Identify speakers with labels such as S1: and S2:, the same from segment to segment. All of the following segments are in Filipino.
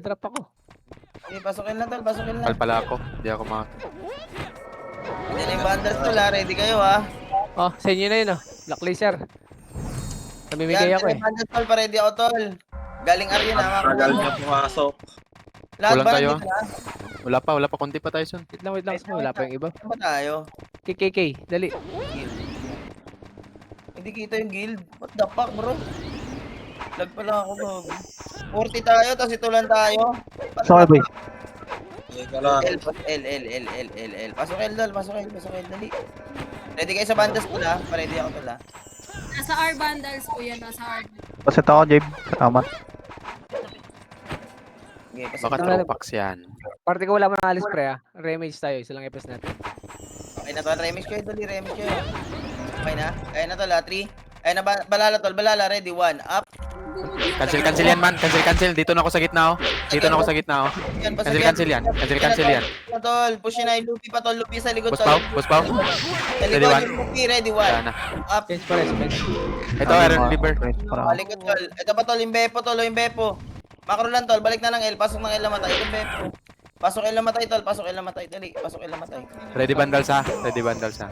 S1: Drop ako.
S2: Sige, pasukin lang tol, pasukin lang.
S3: Kal pala ako. Hindi ako
S2: Hindi na yung bundles tol ha, ready kayo ha.
S1: Oh, sa inyo na yun oh. Black laser. Namimigay
S2: Yan,
S1: ako eh.
S2: bundles tol, pa-ready ako tol. Galing Aryan ha,
S4: Tagal niya pumasok.
S2: Lahat
S3: Kulang
S2: ba
S3: tayo,
S2: nandito na?
S3: Wala pa. Konti pa tayo son.
S1: Wait lang. Wala pa yung iba.
S2: Saan ba tayo?
S1: KKK, dali.
S2: Hindi kita yung guild. What the fuck bro? Lag pala ako bro. 40 tayo, tapos ito lang tayo.
S5: Sorry, boy.
S4: Teka lang.
S2: L. Pasok L, dali. Ready kayo sa bandas ko na? Pa-ready ako tol ha.
S6: Nasa R bundles po yan, nasa R.
S5: Pasit ako, Jabe. Salamat.
S2: Okay, pasok
S3: Baka
S2: na.
S3: tropax yan.
S1: Parte ko wala mo na alis pre ah. Remage tayo, isa lang epes natin.
S2: Okay na tol, remix kayo tol, remix kayo. Okay na? Kaya na tol ha, 3. Ay na balala tol, balala, ready, 1, up.
S3: Cancel yan man. Cancel. Dito na ako sa gitna oh.
S2: Yan,
S3: Cancel yan.
S2: Na tol, push na yung Luffy pa tol, Luffy sa likod
S3: Boss
S2: tol.
S3: Pao.
S2: Sa
S3: Ready,
S2: likod
S3: one.
S2: yung Luffy, ready, 1.
S3: Wala na.
S2: Up.
S1: Change pa rin, change.
S3: Ito, Iron Liver.
S2: Likod tol. Ito pa tol, yung Beppo tol, yung Beppo. Macro lang tol, balik na ng L, pasok ng L na matay, ito Beppo. Pasok L na matay tol, pasok L na matay, dali, pasok L na matay.
S3: Ready bundles ha.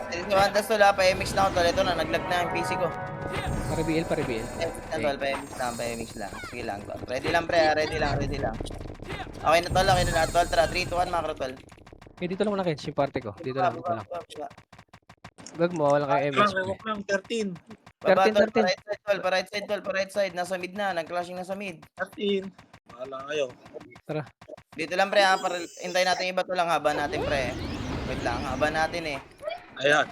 S2: Dito sa bandas tol ha, pa-MX na ako tol, ito na, naglag na yung PC ko.
S1: Pa-reveal.
S2: Tol, pa-MX lang. Sige lang tol. Ready lang pre, ready lang. Okay na tol, tol, tara, 3, 2, 1, macro tol.
S1: Eh, dito lang muna Kench, yung parte ko. Dito lang. Gag mo, wala kayo MX.
S4: Lang, 13.
S2: Baba tol,
S1: 13.
S2: pa right side, nasa mid na, nag-clashing na sa mid.
S4: 13. Bahala kayo.
S2: Dito lang pre ha, para hintayin natin iba to lang, haba natin pre. Wait lang, haba natin eh.
S4: Ayan.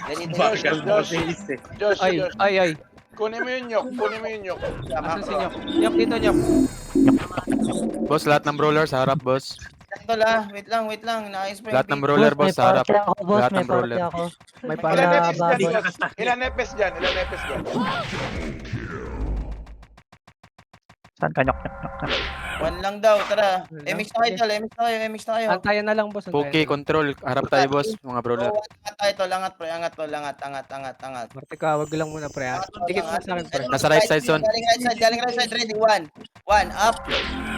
S2: Ganito
S4: Bagal na kasi eh.
S7: Josh,
S1: Ay.
S7: kunin mo yung nyok.
S1: Asan si Nyok? Nyok dito, Nyok.
S3: Boss, lahat ng brawler sa harap, boss.
S2: Tol ha, wait lang, naayos pa
S3: Lahat ng brawler, boss, sa harap.
S5: Boss,
S3: Lahat
S5: may
S3: ng brawler.
S5: party ako.
S1: May
S7: Ilan
S1: para
S7: nepes
S1: babon.
S7: dyan? Ilan nepes dyan?
S5: Saan ka, nyok.
S2: One lang daw, tara.
S1: Wala.
S2: MX na kayo tol, MX na kayo.
S1: Antayan na lang, boss.
S3: Poke, control. Harap tayo, boss. Mga brawler.
S2: So, angat tayo tol, angat pre, angat.
S1: Parte ka, wag lang muna pre ah. Dikit na sa akin pre.
S3: Nasa right side, son.
S2: Galing right side, ready, 1, up.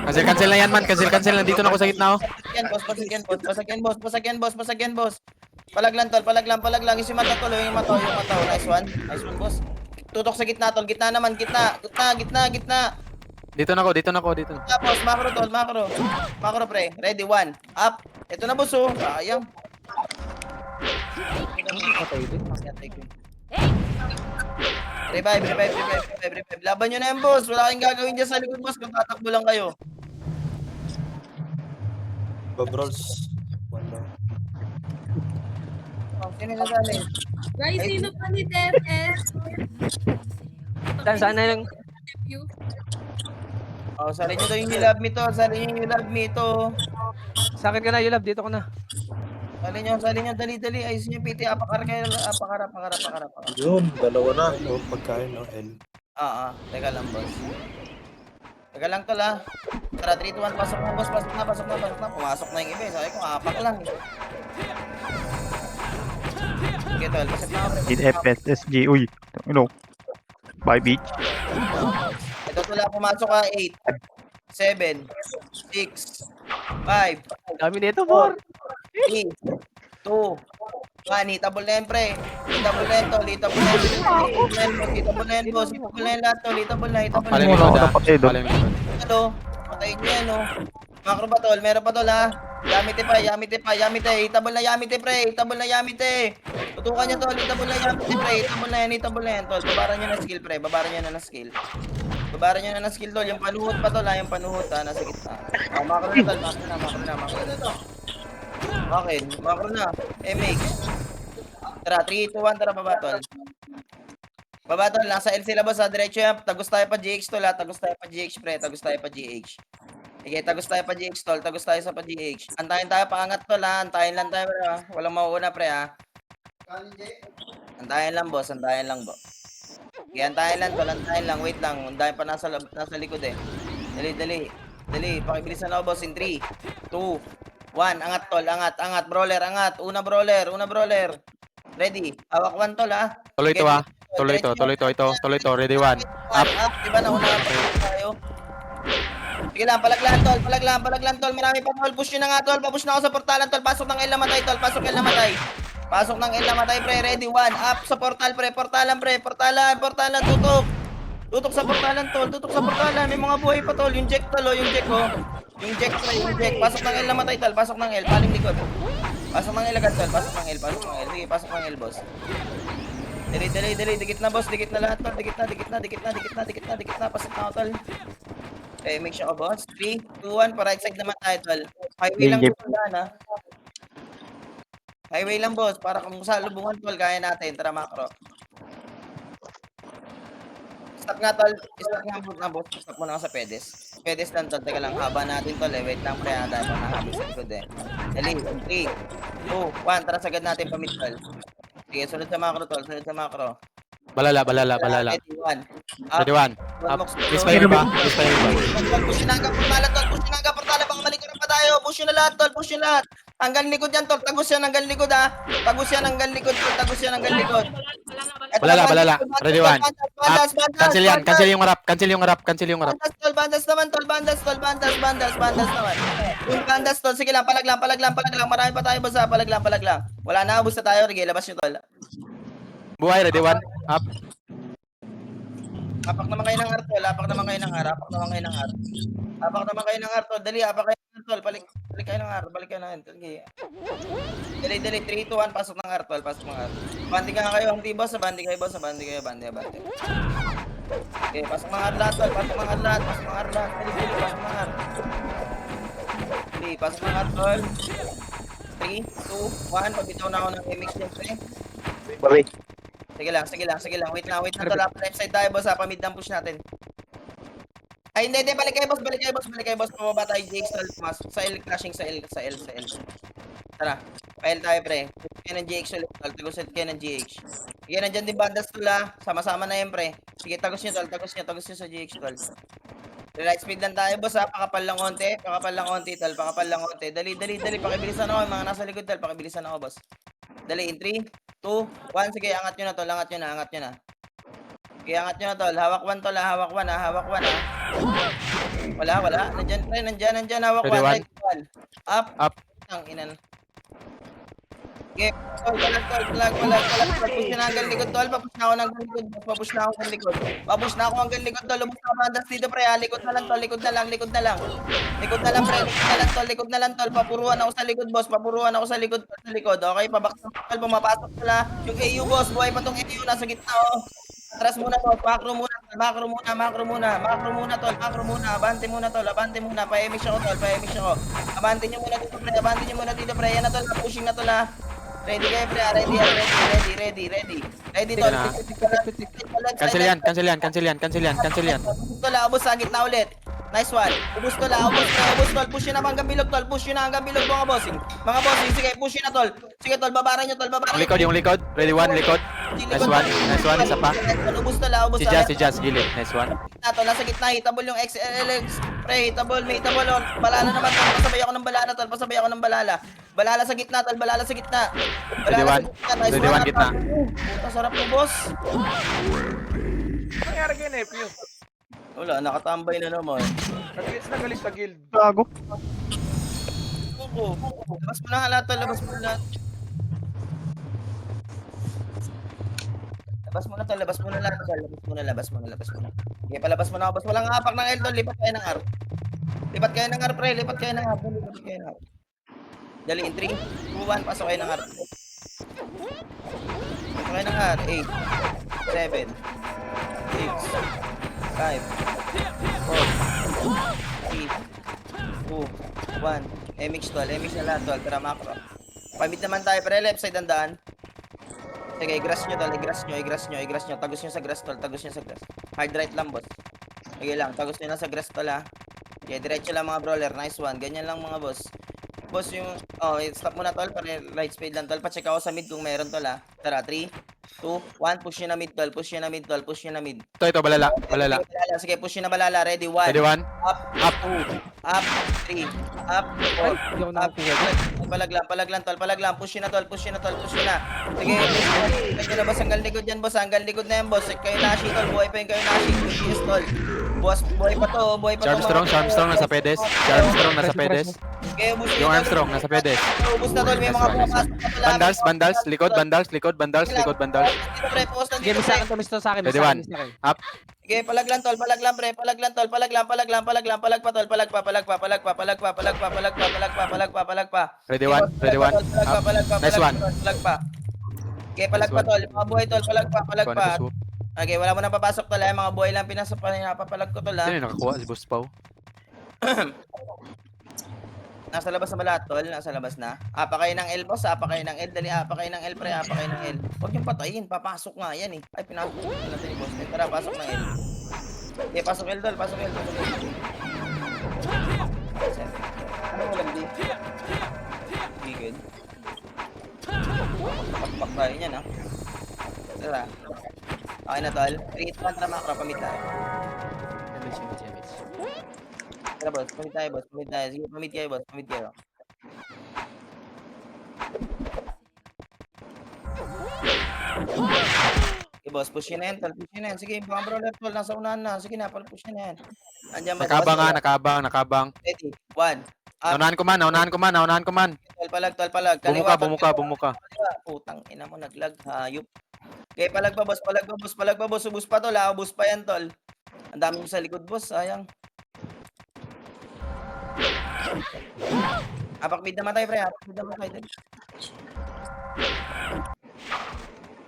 S3: Cancel na yan, man. Cancel na. Dito na ako sa gitna, oh.
S2: Pasagyan, boss. Palag lang, yung mata tol, yung mata. Nice one, boss. Tutok sa gitna tol, gitna naman, gitna.
S3: Dito na ako.
S2: Tapos, macro tol, macro pre, ready, 1, up. Ito na boss, oh, sayang.
S1: Patay din.
S2: Revive. Laban nyo na yan, boss. Wala kayong gagawin dyan sa likod, boss. Kung tatakbo lang kayo.
S4: Babrols.
S2: Sino na sali?
S6: Guys, sino pa ni TFS?
S1: Saan na yung...
S2: Oh, sali nyo daw yung you love me to.
S1: Sa akin ka na, Yulab. Dito ko na.
S2: Sali nyo, dali. Ayos nyo, PT. Apakara.
S4: Yun, dalawa na.
S2: Teka lang, boss. Teka lang tol, ha. Tara, 3, 2, 1, pasok na, boss. Pasok na. Pumasok na yung iba, eh. Sabi ko, apak lang. Okay, tol. Pasok na, pre.
S5: Gin FS, SG. Uy. Ano? Bye, beach.
S2: Ito tol, ha. Pumasok ka, 8, 7, 6, 5,
S1: Dami nito, Bor.
S2: 3, 2, 1, hitable na yan, pre. Hitable na yan, boss. Hitable na yan lahat, tol. Hitable na.
S3: Paling
S5: Wala
S3: likod,
S5: ako
S3: ha.
S5: napatay doon.
S3: Paling likod.
S2: Ano? Patayin nyo yan, oh. Macro ba, tol? Meron pa, tol, ha? Yamite pa. Hitable na Yamite, pre. Tutukan nyo, tol. Hitable na Yamite, pre. Hitable na yan, tol. Babaran nyo na skill. Tol. Yung panuhot pa, tol, ha? Nasa gitna. Oh, macro na, tol. Macro na. Okay, macro na. MX. Tara, 3, 2, 1, tara, baba, tol. Nasa L sila, boss, ha? Diretso yan. Tagos tayo pa GX, tol, ha? Tagos tayo pa GX. Sige, tagos tayo pa GX, tol. Tagos tayo sa pa GX. Antayin tayo, paangat, tol, ha? Antayin lang tayo, pre, ha? Walang mauuna, pre, ha? Antayin lang, boss. Sige, antayin lang. Wait lang. Antayin pa nasa likod, eh. Dali. Pakibilisan ako, boss. In 3, 2, 1. Angat, tol. Angat. Brawler, angat. Una, brawler. Ready. Hawak 1, tol, ha?
S3: Tuloy to, ha. Tuloy to. Ready, 1.
S2: Up. Diba, nauna pa tayo? Sige lang, palaglan tol, palaglan tol. Marami pa tol. Push nyo na nga tol. Papush na ako sa portalan tol. Pasok ng L namatay tol. Pasok L namatay. Pasok ng L namatay pre. Ready, 1. Up sa portal pre. Portalan pre. Portalan. Tutok. Tutok sa portalan tol. Tutok sa portalan. May mga buhay pa tol. Yung jack tol. Yung jack oh. Yung jack pre. Yung jack. Pasok ng L namatay tol. Pasok ng L. Paling likod. Pasok ng L agad tol. Pasok ng L. Sige, pasok ng L boss. Dali. Dikit na boss. Dikit na lahat tol. Dikit na. Pasok na ako tol. Okay, make sure ko, boss. 3, 2, 1. Pa-right side naman tayo, tol. Highway lang,
S5: Game.
S2: tol, ha? Highway lang, boss. Para kung sa lubungan, tol, kaya natin. Tara, macro. Stop nga, tol. Stop nga, boss. Stop muna ako sa pedes. Pedes lang, tol. Teka lang, haba natin, tol, eh. Wait lang, pre. Handa pa nahabos sa likod, eh. Dali. 3, 2, 1. Tara, sagad natin pamit, tol. Sige, sunod sa macro, tol. Sunod sa macro.
S3: Balala.
S2: Ready, 1.
S3: Ready, 1. Up. Miss pa yung iba.
S2: Push na hanggang portalan, tol. Push na hanggang portalan. Baka malikuran pa tayo. Push na lahat, tol. Push na lahat. Hanggang likod yan, tol. Tagos yan hanggang likod, ha. Tagos yan hanggang likod, tol. Tagos yan hanggang likod.
S3: Balala. Ready, 1. Up. Cancel yan. Cancel yung harap.
S2: Bandas, tol. Bandas naman, tol. Bandas naman. Yung bandas, tol. Sige lang. Palaglang. Marami pa tayo, basta. Palaglang. Wala na. Ubus na tayo. Sige, labas nyo, tol.
S3: Buhay, ready, 1. Up.
S2: Apak naman kayo ng artol. Apak naman kayo ng artol. Dali, apak kayo ng artol. Balik kayo ng artol. Sige. Dali. 3, 2, 1. Pasok ng artol. Bandi ka kayo. Hindi, boss. Bandi kayo. Bandi. Okay, pasok ng artol. Pasok ng artol. Dali, pasok ng artol. 3, 2, 1. Pabitaw na ako ng MX niya, pre.
S4: Bari.
S2: Sige lang. Wait lang. Tol, left side tayo, boss. Mid ang push natin. Ay, hindi. Balik kayo, boss. Pababa tayo, JX, tol. Sa L, crashing sa L. Tara. Pail tayo, pre. Kaya ng GX ulit, tol. Tagusin kayo ng GX. Sige, nandyan din bandas, tol, ha. Sama-sama na yan, pre. Sige, tagos nyo sa GX, tol. Light speed lang tayo, boss, ha. Pakapal lang konti, tol. Dali. Pakibilisan ako, yung mga nasa likod, tol. Pakibilisan ako, boss. Dali, in 3, 2, 1. Sige, angat nyo na, tol. Sige, angat nyo na, tol. Hawak 1, tol. Hawak 1, ha. Wala. Nandyan, pre. Nandyan. Hawak 1.
S3: Ready,
S2: Right, 1. Up. Ang inan. Okay, tol. Papush na hanggang likod, tol. Papush na ako hanggang likod. Lumos na bandas dito, pre. Likod na lang, tol. Likod na lang, pre. Likod na lang, tol. Papuruan ako sa likod, boss. Okay, pabaksan, tol. Pumapasok pala. Yung AU, boss. Buhay pa tong AU. Nasa gitna, oh. Atras muna, tol. Macro muna, tol. Abante muna, tol. Pa-MX ako, tol. Abante nyo muna dito, pre. Yan na, tol. Pushing na, tol, ha. Ready kayo, pre. Ready, tol.
S3: Cancel yan.
S2: Tol, ubos sa gitna ulit. Nice one. Ubos, tol. Push yun na hanggang bilog, tol. Mga bossing. Sige, push yun na, tol. Sige, tol. Babaran nyo, tol.
S3: Yung likod. Ready, 1. Likod. Nice one. Isa pa.
S2: Ubos, tol.
S3: Si Jazz, gilid. Nice one.
S2: Nasa gitna, hitable yung XLX. Pre, may hitable. Balala naman, tol. Pasabay ako ng balala. Balala sa gitna, tol.
S3: Ready, 1.
S2: Nice
S3: Ready,
S2: one.
S3: 1 gitna.
S2: Puta, sarap mo, boss.
S7: Ano nangyari kay Nephew?
S2: Wala, nakatambay na naman.
S7: Nagalit sa guild.
S5: Gago.
S2: Labas mo na nga lahat, tol. Labas mo na. Okay, palabas mo na ako, boss. Walang apak ng L, tol. Lipat kayo ng R, pre. Dali, in 3, 2, 1. Pasok kayo ng R. 8, 7, 6, 5, 4, 3, 2, 1. MX, tol. MX na lahat, tol. Tara, macro. Pamit naman tayo, pre. Left side ang daan. Sige, i-grass nyo, tol. I-grass nyo. Tagos nyo sa grass, tol. Hard right lang, boss. Sige lang. Tagos nyo na sa grass, tol, ha. Okay, diretso lang, mga brawler. Nice one. Ganyan lang, mga boss. Boss, yung... Oh, stop muna, tol. Para light speed lang, tol. Pa-check ako sa mid kung meron, tol, ha. Tara, 3, 2, 1. Push nyo na mid, tol.
S3: Ito, balala.
S2: Sige, push nyo na balala. Ready, 1.
S3: Ready, 1.
S2: Up, 2, up, 3, up, 4, up, palaglang, tol. Push nyo na, tol. Sige, push nyo na, boss. Hanggang likod yan, boss. Hanggang likod na yan, boss. Kayo Nashi, tol. Buhay pa yung kayo Nashi. Push, tol. Buhay pa to, buhay pa to.
S3: Armstrong nasa pedes. Si Armstrong nasa pedes.
S2: Okay, ubus
S3: Yung Armstrong nasa pedes.
S2: Ubus na tol, may mga
S3: Nice one,
S2: pumapasok na tol.
S3: Bandals, likod, bandals.
S2: Dito pre, post
S1: Sige,
S2: nandito
S1: may sa
S2: pre.
S1: akin to, may sa akin.
S3: Ready, one.
S2: Sige, palag lang tol, palag lang pre, palag pa tol, palag pa.
S3: Ready one. Up. Nice one.
S2: Palag pa. Okay, palag pa tol, mga buhay tol, palag pa. Okay, wala mo na papasok tol, mga buhay lang pinasok pa, napapalag ko tol ha.
S3: Sino yung nakakuha? Si Boss Pau.
S2: Nasa labas na ba lahat tol? Nasa labas na. Apa kayo ng L boss, apa kayo ng L, dali, apa kayo ng L pre, apa kayo ng L. Huwag yung patayin, papasok nga yan eh. Ay, pinasok natin ni boss. Tara, pasok ng L. Okay, pasok L tol, pasok L. Ano mo lang di? Bigod. Pakpak tayo niyan ha. Tara. Okay na tol. 3, 2, 1, tara makro, pamit tayo. Tara boss, pamit tayo boss, pamit tayo. Sige, pamit kayo boss, pamit kayo. Okay boss, push yun na yan tol, push yun na yan. Sige, baka brawler tol, nasa unahan na. Sige na, push yun na yan. Andiyan ba?
S3: Nakabang.
S2: Ready, 1.
S3: Naunahan ko man.
S2: Tol, palag.
S3: Bumuka.
S2: Putang ina mo, naglag, hayop. Okay, palag pa boss, ubus pa tol, ubus pa yan tol. Ang dami mo sa likod boss, sayang. Apak mid naman tayo pre, dali.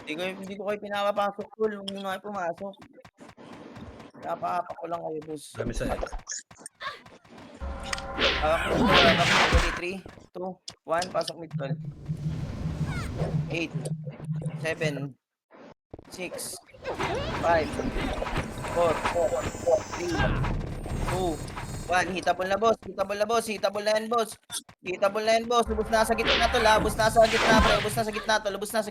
S2: Hindi ko kayo pinapapasok tol, huwag nyo nga kayo pumasok. Pinapaapak ko lang kayo boss.
S4: Kami sa L.
S2: Apak mid, 3, 2, 1, pasok mid tol. 8, 7, 6, 5, 4, 3, 2, 1. Hitable na boss. Hitable na yan boss. Ubus na sa gitna tol ha. Ubus na sa gitna pre. Ubus na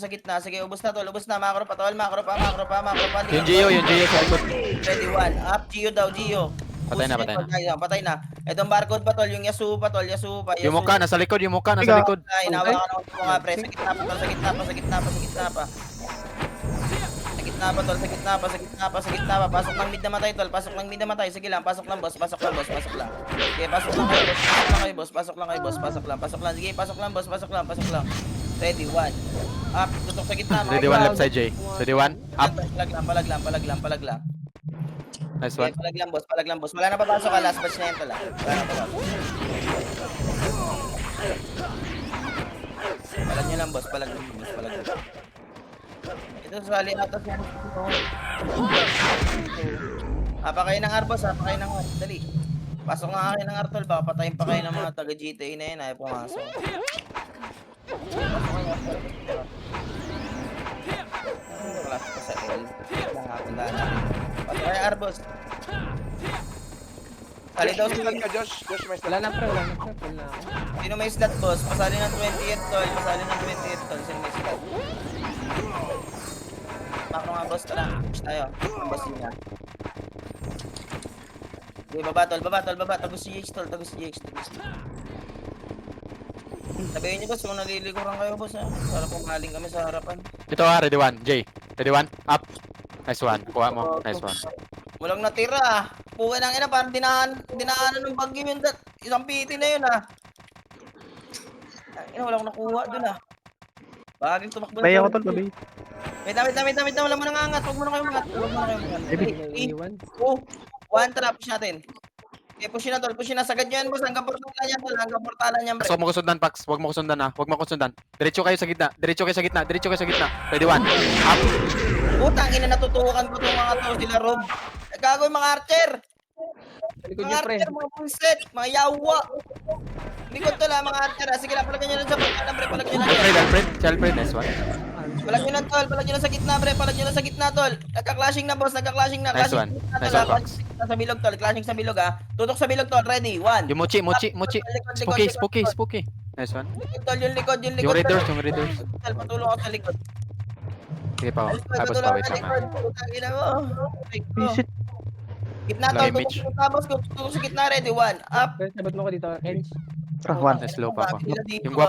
S2: sa gitna. Sige, ubus na tol. Makro pa tol. Makro pa.
S3: Yung Gio sa likod.
S2: Ready, 1. Up, Gio daw, Gio.
S3: Patay na.
S2: Itong barcode pa tol. Yung Yasuo pa tol.
S3: Yung muka, nasa likod.
S2: Ay, nawakan ako mo nga pre. Sa gitna pa. Sa gitna pa. Pasok ng mid naman tayo tol. Sige lang, pasok lang boss. Okay, pasok lang kayo boss. Sige, pasok lang. Ready, 1. Up, tutok sa gitna.
S3: Ready one, left side J. Ready one, up.
S2: Palag lang.
S3: Nice
S2: Okay,
S3: one.
S2: palag lang boss. Wala na papasok ka, last batch na yan tol. Wala na papasok. Palag nyo lang boss. Ito sali atas yan. Apa kayo ng arbos, dali. Pasok nga kayo ng artol, baka patayin pa kayo ng mga taga GTA na yun, ayaw pumasok. Klase pa sa L. Pasok kayo arbos. Sali daw
S7: Slot
S2: si
S7: ka, Josh. Josh, may slot.
S1: Wala na pre.
S2: sino may slot boss, pasali ng 28 tol, sino may slot? Makro nga boss, tara. Push tayo. Ang boss niya. Okay, baba. Tagos si GH tol. Sabihin niyo boss, kung nalilikuran kayo boss ha. Para pumaling kami sa harapan.
S3: Ito ready one, J. Ready one, up. Nice one. Kuha mo. Nice one.
S2: Walang natira ah. Puwi ng ina, parang dinaanan ng bagyo yun. Isang piti na yun ah. Ina, walang nakuha dun ah. Baging tumakbo
S5: Bay ako tol, babay.
S2: Wait, wala mo nang angat. Huwag mo na kayo mangat. 3, 2, 1, tara, push natin. Okay, push na tol, sagad nyo yan boss, hanggang portalan yan,
S3: Huwag mo kusundan, Pax. Huwag mo kusundan. Diretso kayo sa gitna. Ready one, up.
S2: Putang ina, natutukan ko itong mga to, sila Rob. Gago yung mga archer.
S1: Likod
S2: Mga
S1: niyo pre.
S2: archer, mga bullset, mga yawa. Likod to lang, mga archer ah. Sige lang, palagyan nyo lang sa portalan, pre,
S3: Alfred, nice one.
S2: Palagyan nyo lang tol, palagyan nyo lang sa gitna, pre, tol. Nagka-clashing na boss,
S3: Nice one. Nice one, Pax.
S2: Sa bilog tol, clashing sa bilog ah. Tutok sa bilog tol, ready, 1.
S3: Yung Mochi. Spooky. Nice one.
S2: Yung likod.
S3: Yung Raiders.
S2: Tol, patulong ako sa likod.
S3: Sige pa,
S2: Ayos,
S3: tapos
S2: patulong
S3: pa, wait
S2: ako sa
S3: lang.
S2: likod. Putang ina mo.
S5: Visit.
S2: Gitna tol,
S3: Lagi, Mitch.
S2: tutok sa gitna, ready, 1. Up.
S1: Pre, sabot mo ko dito, Kench.
S5: Tara, one.
S3: Nice low pa ako.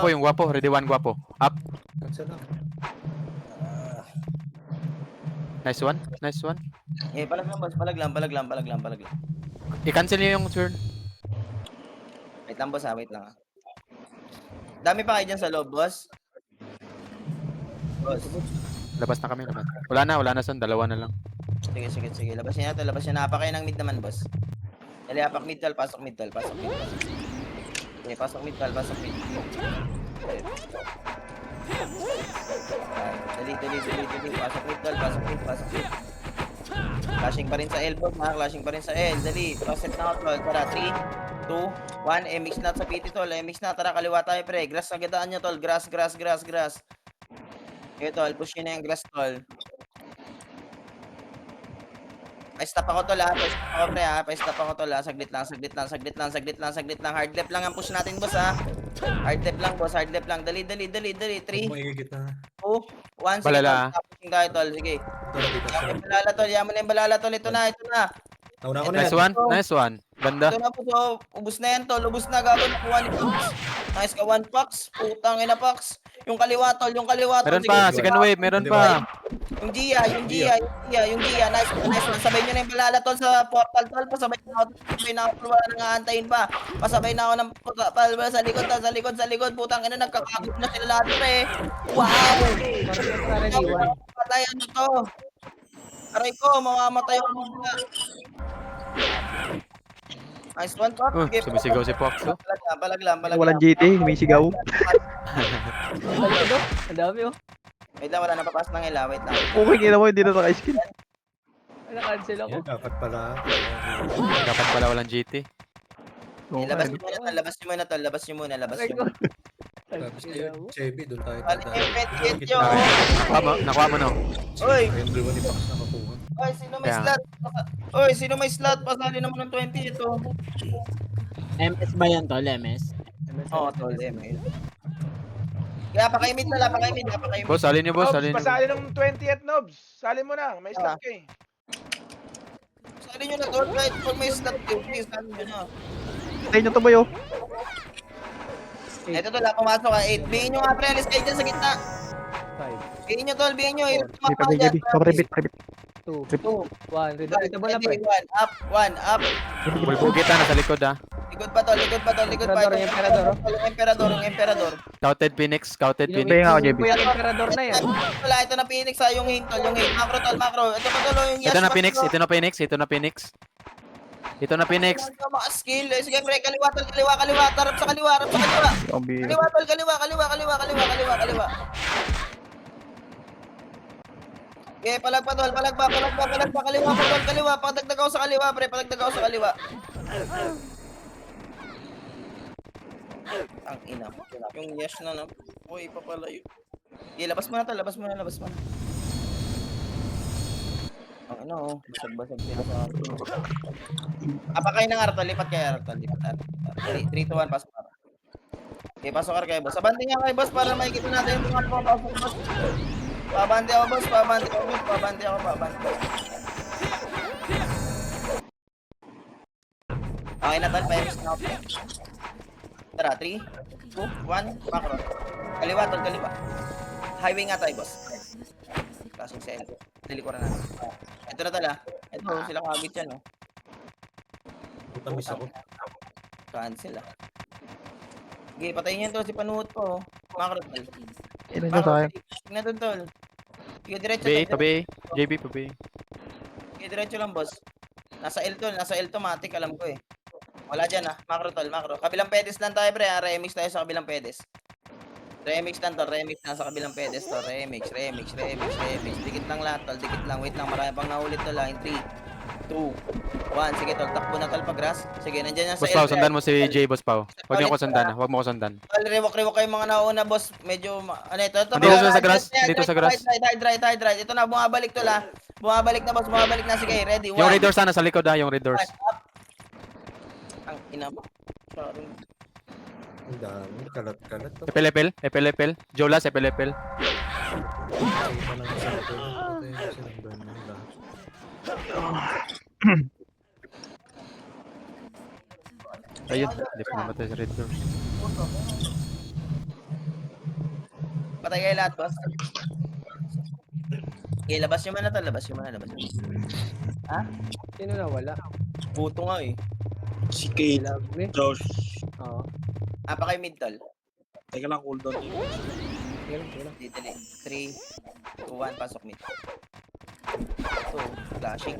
S3: Yung gwapo. Ready one, gwapo. Up.
S4: Cancel lang.
S3: Nice one. Nice one.
S2: Eh, palag lang, boss. Palag lang.
S3: I-cancel niyo yung turn.
S2: Wait lang, boss, ha. Wait lang, ha. Dami pa kayo dyan sa loob, boss. Boss.
S3: Labas na kami. Labas. Wala na son. Dalawa na lang.
S2: Sige. Labas niya na to. Hapa kayo ng mid naman, boss. Dali, hapak mid tol. Pasok mid. Okay, pasok mid. Okay. Dali. Pasok mid. Clashing pa rin sa L, boss, ha. Clashing pa rin sa L. Dali. Set na ako, tol. Tara, 3, 2, 1. Mix na sa PT, tol. Mix na. Tara, kaliwa tayo, pre. Grass, nagadaan nyo, tol. Grass. Okay, tol. Push nyo na yung grass, tol. Pa-stop ako, tol, ha. Pa-stop ako, tol, ha. Saglit lang. Hard left lang ang push natin, boss, ha. Hard left lang. Dali. 3, 2, 1. Sige,
S3: Balala.
S2: tol. Pushing tayo, tol. Sige. Yaman yung balala, tol. Ito na.
S4: Nauna ko na
S3: Nice
S4: yan.
S3: one. Ganda.
S2: Ito na po, so, ubus na yan, tol. Gago, nakuha ni Pax. Nice ka, 1 Pax. Putang ina, Pax. Yung kaliwa, tol.
S3: Meron
S2: Sige,
S3: pa.
S2: sige.
S3: Second wave. Meron pa.
S2: Yung Gia. Nice one. Pasabay nyo na yung balala, tol, sa portal, tol. Pasabay na ako. Wala nang aantayin pa. Pasabay na ako ng palbala sa likod, tol. Sa likod. Putang ina, nagkakagod na sila lahat, pre. Wow! Patay, ano to? Aray ko, mamamatay ako muna. Nice one, Pop. Sige,
S3: Sumisigaw si Fox. Oh.
S2: Balag lang.
S5: Walang GT, humisigaw.
S1: Ang dami, oh.
S2: Wait lang, wala na papas ng ila. Wait lang.
S5: Okay, ginawa, hindi na naka-skill.
S1: Naka-cancel ako.
S4: Yan, dapat pala.
S3: Dapat pala walang GT.
S5: Oo,
S2: Labas
S5: ano.
S2: nyo muna, tol. Labas nyo muna.
S1: Ay, ko.
S4: Tapos kayo, Chevy, doon tayo
S2: Balik
S4: tatay.
S2: yung pet kit nyo.
S3: Nakuha mo no.
S2: Oy!
S4: Everyone ni Pax nakakuha.
S2: Oy, sino may
S3: Kaya
S2: slot? Oy, sino may slot? Pasali naman ng 20 ito.
S8: MS ba yan, tol? MS?
S2: Oo, tol. Email. Kaya pakaimit na.
S3: Boss, salin niyo boss. Salin niyo.
S7: Pasali ng 20th nobs. Sali mo na. May slot ka eh.
S2: Sali nyo na, tol. Kahit kung may slot, please, sali nyo na.
S5: Tayo nyo to, boyo.
S2: Ito, tol, pumasok ka. 8. Bigyan nyo nga, pre. Alis kayo dyan sa gitna.
S1: 5,
S2: Bigyan nyo, tol. Bigyan nyo.
S5: May pabig, private.
S1: 2, 1. Repeatable na, pre.
S2: 1 up.
S3: Bulbog kita nasa likod ah.
S2: Likod pa, tol.
S1: Emperador, yung emperador.
S2: Yung emperador.
S3: Scouted Phoenix.
S5: Pahinga ako, JB.
S1: Yung emperador na yan.
S2: Wala, ito na Phoenix, ha. Yung hint, tol. Yung hint. Macro, tol. Ito pa, tol. Yung
S3: Ito na
S2: Yashma,
S3: Phoenix.
S2: tol.
S3: Ito na Phoenix.
S2: Mga skill. Sige, pre. Kaliwa, tol. Kaliwa. Harap sa kaliwa.
S5: Ang biro.
S2: Kaliwa, tol. Kaliwa. Okay, palag pa, tol. Kaliwa pa, tol. Kaliwa. Padagdag ako sa kaliwa, pre. Ang ina. Yung yes na. Uy, papalayo. Okay, labas mo na, tol. Labas mo na. Ang ina, oh. Basag sila sa atin. Apakay ng Artol. Lipat kayo, Artol. 3, 2, 1. Pasok ka. Okay, pasok ka kayo, boss. Abante nga kayo, boss, para makikita natin yung mga papasok, boss. Pabante ako, boss. Okay na, tol. Payamis na ako. Tara, 3, 2, 1. Macro. Kaliwa, tol. Highway nga tayo, boss. Klaseng sa L. Dilikuran natin. Ito na, tol, ha. Ito, sila kagit yan, oh.
S4: Puta, miss ako.
S2: Cancel, ah. Okay, patayin niyo to si Panuhot po. Macro, tol.
S5: Ito nyo sa akin.
S2: Tingnan doon, tol. Sige, diretso.
S3: Pabi. JB, pabi.
S2: Sige, diretso lang, boss. Nasa L to, matik, alam ko eh. Wala dyan, ah. Macro, tol, Kabilang pedes lang tayo, pre, ah. Remix tayo sa kabilang pedes. Remix lang sa kabilang pedes to. Remix. Dikit lang lahat, tol. Wait lang, marami pang nahulit, tol, ah. In 3, 2, 1. Sige, tol, takbo na, tol, pag-grass. Sige, nandiyan yan sa
S3: Boss Pao,
S2: L.
S3: sundan mo si J, Boss Pao. Huwag mo ko sundan.
S2: Tol, rewak kayo mga nauna, boss. Medyo, ano ito?
S3: Dito sa grass.
S2: Right. Ito na, bumabalik, tol, ah. Bumabalik na, boss. Sige, ready.
S3: Yung Red Doors sana sa likod ah, yung Red Doors.
S2: Ang ina mo. Sorry.
S4: Ang dami, kalat-kalat.
S3: Epel. Jolas, epel.
S4: Ay, pa nang isa ko. Patay silang burn na lahat.
S3: Ayun, hindi pa namatay sa Red Doors.
S2: Patay kayo lahat, boss. Okay, labas nyo muna tol, labas nyo muna, labas nyo.
S1: Sino na wala?
S2: Puto nga eh.
S4: Si Kate,
S1: Love me?
S4: Josh.
S1: Oo.
S2: Pa kayo mid tol.
S4: Teka lang, cooldown yun.
S1: Kailan?
S2: Dito 3, 2, 1, pasok mid. 2, flashing.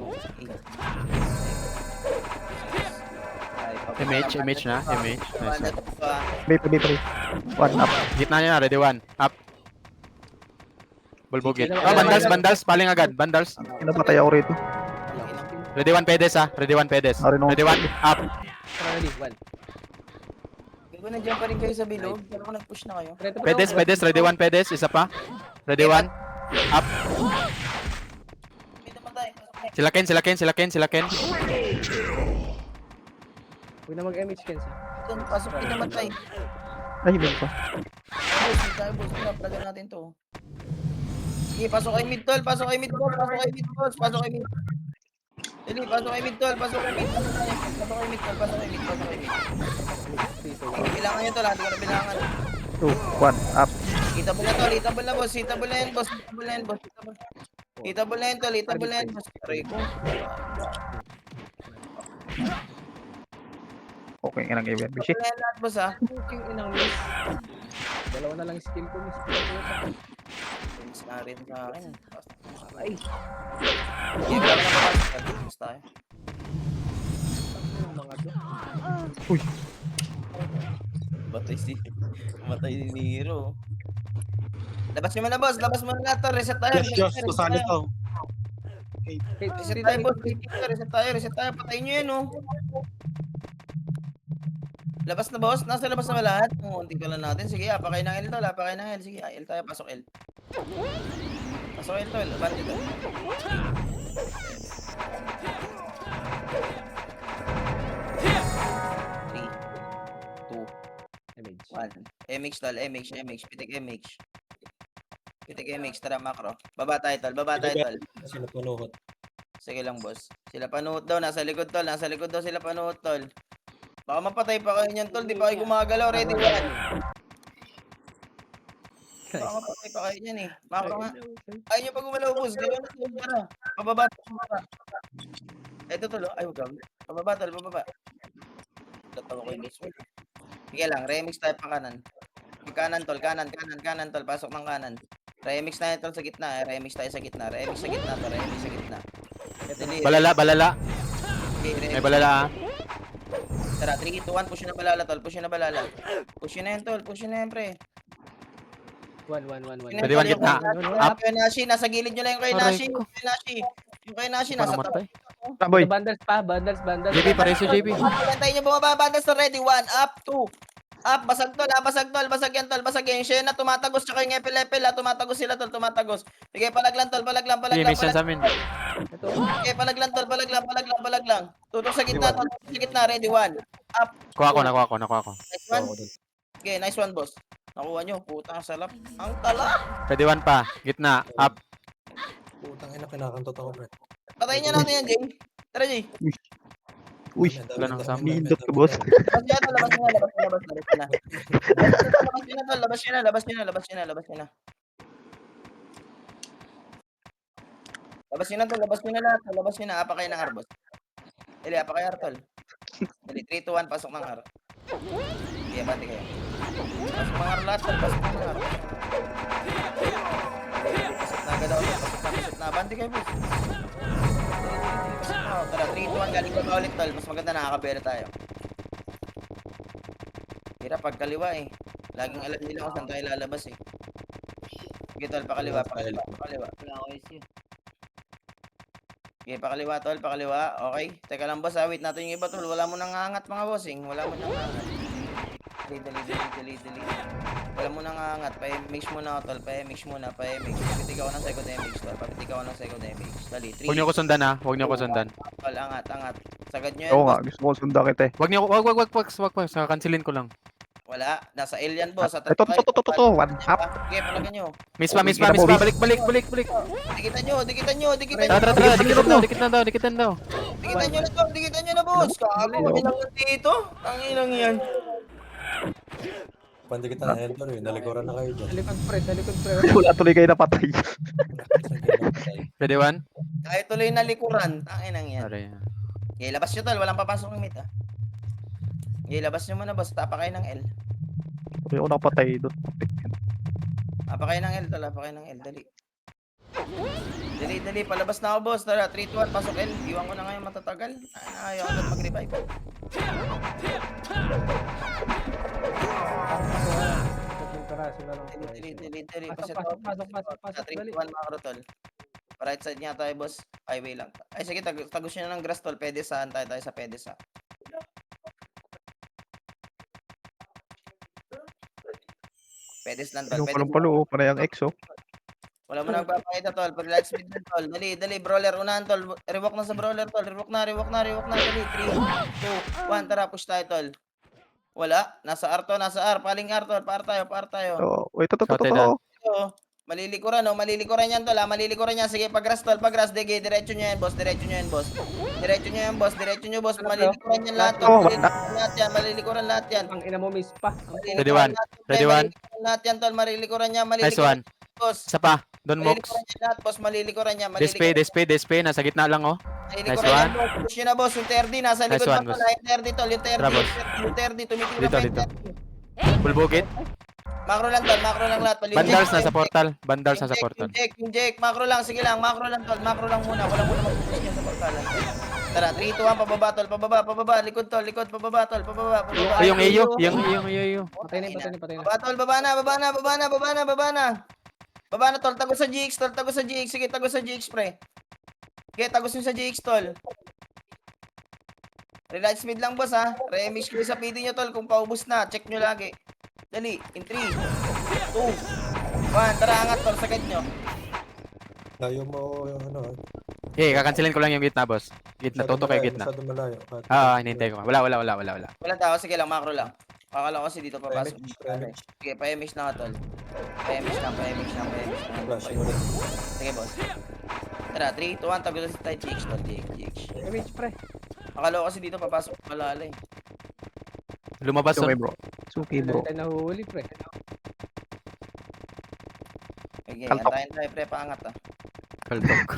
S3: MH na, MH. Nice.
S5: Bay. One up.
S3: Gitna niya na, ready one. Up. Bulbugit. Oh, bandals, paling agad. Bandals.
S5: Pinapatay ako rito.
S3: Ready one, pedes ah. Ready one, pedes.
S5: Sorry, no.
S3: Ready one, up.
S1: Ready, one.
S2: Gago, nandiyan pa rin kayo sa bilog. Pero kung nag-push na kayo.
S3: Pedes, ready one, pedes. Isa pa. Ready one, up.
S2: May namatay.
S3: Sila Ken.
S1: Huwag na mag-MH Ken sa.
S2: Doon, pasok may namatay.
S5: Ay, may pa.
S2: Boss, pinaplagan natin to. Sige, pasok kayo mid tol, pasok kayo mid boss. Dali, pasok kayo mid tol, pasok kayo mid. Bilangan nyo tol, hindi ko na bilangan.
S5: 2, 1, up.
S2: Hitable na tol, hitable na boss. Hitable na yan boss. Aray ko.
S5: Okay, nga nang i-win. Bishi.
S2: Hitable na yan lahat boss ha.
S1: Yung inang miss. Dalawa na lang skill ko, miss.
S2: Thanks na rin sa akin. Aray. Sige, wala na pa. Basta tayo.
S1: Yung mga to.
S5: Uy.
S2: Matay si Nero. Labas nyo na boss, labas mo na tol. Reset tayo.
S4: Josh, kasali to.
S2: Reset tayo boss. Reset tayo. Patayin nyo yan oh. Labas na boss, nasa labas na ba lahat? Unti ka lang natin. Sige, apakay ng L tol, apakay ng L. Sige, L tayo, pasok L. Pasok L tol, bante tol. Three, 2,
S1: MH.
S2: 1. MX tol, MX. Pitik MX, tara macro. Baba tayo tol.
S4: Sino punuhot?
S2: Sige lang boss. Sila panuhot daw, nasa likod daw sila panuhot tol. Baka mapatay pa kayo niyan tol, di pa kayo gumagalaw, ready one. Baka mapatay pa kayo niyan eh. Macro nga. Ayaw nyo pa gumalaw boss, gawin na tol, tara. Pababa. Eto tol, ay huwag kami. Pababa tol. Tatawa ko yung boss. Sige lang, remix tayo pa kanan. Kanan tol, kanan tol, pasok ng kanan. Remix na yun tol sa gitna, remix tayo sa gitna. Remix sa gitna. Dali,
S3: Balala.
S2: okay,
S3: May
S2: remix.
S3: balala ah.
S2: Tara, 3, 2, 1, push na balala tol, push na yan tol, pre.
S1: 1.
S3: Ready one, gitna.
S2: Up. Kay Nashi, nasa gilid nyo lang yung kay
S3: Aray
S2: Nashi.
S3: ko.
S2: Yung kay Nashi,
S3: Paano
S2: nasa
S3: matay?
S5: Taboy.
S1: Bundles pa, bundles.
S3: JP, pareso JP.
S2: Antayin nyo bumaba, bandas na ready, 1, up, 2. Up, basag yan tol, basag yan. Shena, tumatagos, tsaka yung epil, tumatagos sila tol, Sige, palaglang tol,
S3: Sige, may sense amin.
S2: Sige, palaglang tol, palaglang. Tutok sa gitna tol, ready, 1. Up,
S3: Nakuha ko.
S2: nice one. Okay, nice one boss. Nakuha nyo, putang salap. Ang talap.
S3: Ready one pa. Gitna, up.
S4: Putang ina, kinakantot ako, pre.
S2: Patayin nyo natin yan, Jay. Tara, Jay.
S5: Uy.
S3: Wala nang sama.
S5: Nihindot ka, boss.
S2: Labas nyo na. Labas nyo na. Apa kayo ng arbos. Dali, apa kayo artol. Dali, 3, 2, 1, pasok ng ar. Sige, bati kayo. Pasok ng ar lahat, pasok ng ar. Pasok na agad ako, pasok na. Bati kayo, boss. Tara, 3, 2, 1, galing ba ulit tol. Mas maganda nakakabera tayo. Hirap pagkaliwa eh. Laging alam nila kung saan tayo lalabas eh. Sige tol, pakaliwa. Okay, pakaliwa tol, okay. Teka lang boss, wait natin yung iba tol. Wala mo nang angat mga bossing. Dali. Wala mo nang angat. Pa-mix muna tol, pa-mix. Papitig ako ng second MX tol. Dali, 3.
S3: Huwag niyo ko sundan ah.
S2: Tol, angat. Sagad nyo yan
S5: Oo nga,
S2: boss.
S5: gusto ko sunda kita eh.
S3: Wag. Kansilin ko lang.
S2: Wala, nasa alien boss.
S5: Ito, 1 up.
S2: Sige, palagan nyo.
S3: Miss pa. Balik.
S2: Dikitan nyo.
S3: Tara. Dikitan daw.
S2: Dikitan nyo na boss. Kakago kami lang dito. Ang inang yan.
S4: Pandi kita na Elder eh. Nalikuran na kayo
S1: Sa
S4: dyan.
S1: likod pre, sa likod pre.
S5: Wala tuloy kayo napatay.
S3: Ready one?
S2: Kahit tuloy na likuran. Tangin ang yan.
S3: Sorry.
S2: Okay, labas nyo tol. Walang papasok ng mid ah. Okay, labas nyo muna boss. Tapa kayo ng L.
S5: Tuloy ako napatay doon.
S2: Tapa kayo ng L tol. Tapa kayo ng L. Dali. Dali. Palabas na ako boss. Tara, 3, 2, 1. Pasok L. Iwan ko na ngayon matatagal. Ayaw ko na mag-revive. Dali.
S1: Pasok,
S2: 3, 2,
S1: dali.
S2: 1 macro tol. Right side niya tayo boss. Highway lang. Ay sige, tagos nyo na ng grass tol. Pwede saan tayo sa pwede sa. Pwede lang tol.
S5: Yung
S2: Pwede
S5: palumpalo, panay ang X, oh.
S2: Wala mo nang papakita tol. Relax speed lang tol. Dali. Brawler, unahan tol. Rewalk na sa brawler tol. Rewalk na. Dali. 3, 2, 1. Tara, push tayo tol. Wala. Nasa R to. Paling R tol. Par tayo.
S5: Oh, wait, ito.
S2: Oo. Malilikuran yan tol. Malilikuran yan. Sige, pag-grass tol. Dige, diretso nyo yan boss. Diretso nyo boss. Malilikuran yan lahat tol. Malilikuran lahat yan.
S1: Ang ina mo miss pa.
S3: Ready one? Ready one?
S2: Lahat yan tol. Malilikuran yan.
S3: Nice one.
S2: Boss.
S3: Isa pa. Don Mox.
S2: Malilikuran yan lahat boss. Malilikuran yan.
S3: Display. Nasa gitna lang, oh.
S2: Nice
S3: one.
S2: Push nyo na boss. Yung 30 nasa
S3: Nice
S2: likod
S3: one,
S2: pa
S3: boss.
S2: pala. Yung 30 tol. Yung 30.
S3: Tara, boss.
S2: Yung 30. Tumitingin
S3: Dito,
S2: pa
S3: dito.
S2: yung 30.
S3: Full bukit.
S2: Macro lang tol. Macro lang lahat.
S3: Bandals nasa portal. Bandals nasa portal.
S2: Inject. Macro lang. Sige lang. Macro lang tol. Macro lang muna. Wala muna mag-push niya sa portalan. Tara, 3, 2, 1. Pababa tol. Pababa. Likod tol. Pababa tol. Pababa.
S3: Ay, yung iyo. Yung iyo.
S1: Patay na.
S2: Baba tol. Baba na. Baba na tol. Tagos sa GX tol. Sige, tagos sa GX pre. Okay, tagos nyo sa GX tol. Relax mid lang boss ha. Remix ko sa PD nyo tol. Kung paubos na, check nyo lagi. Dali, in 3, 2, 1. Tara, angat tol. Sakit nyo.
S4: Layo mo yung ano.
S3: Okay, kakansilin ko lang yung gitna, boss. Gitna, toto kayo gitna.
S4: Masyado malayo.
S3: Hinihintay ko. Wala.
S2: Walang tao. Sige lang, macro lang. Akala ko kasi dito papasok.
S4: Remix.
S2: Sige, pa-MX na nga tol. Pa-MX lang.
S4: Flash mo rin.
S2: Sige boss. Tara, 3, 2, 1. Tagos sa tayo GX tol. GX.
S1: Damage pre.
S2: Akala ko kasi dito papasok. Malala eh.
S3: Lumabas
S5: Suki,
S3: doon.
S5: bro. Suki, bro.
S1: Tayo nahuhuli pre.
S2: Okay,
S5: Kaltok.
S2: antayin tayo pre, paangat ah.
S3: Kaltok.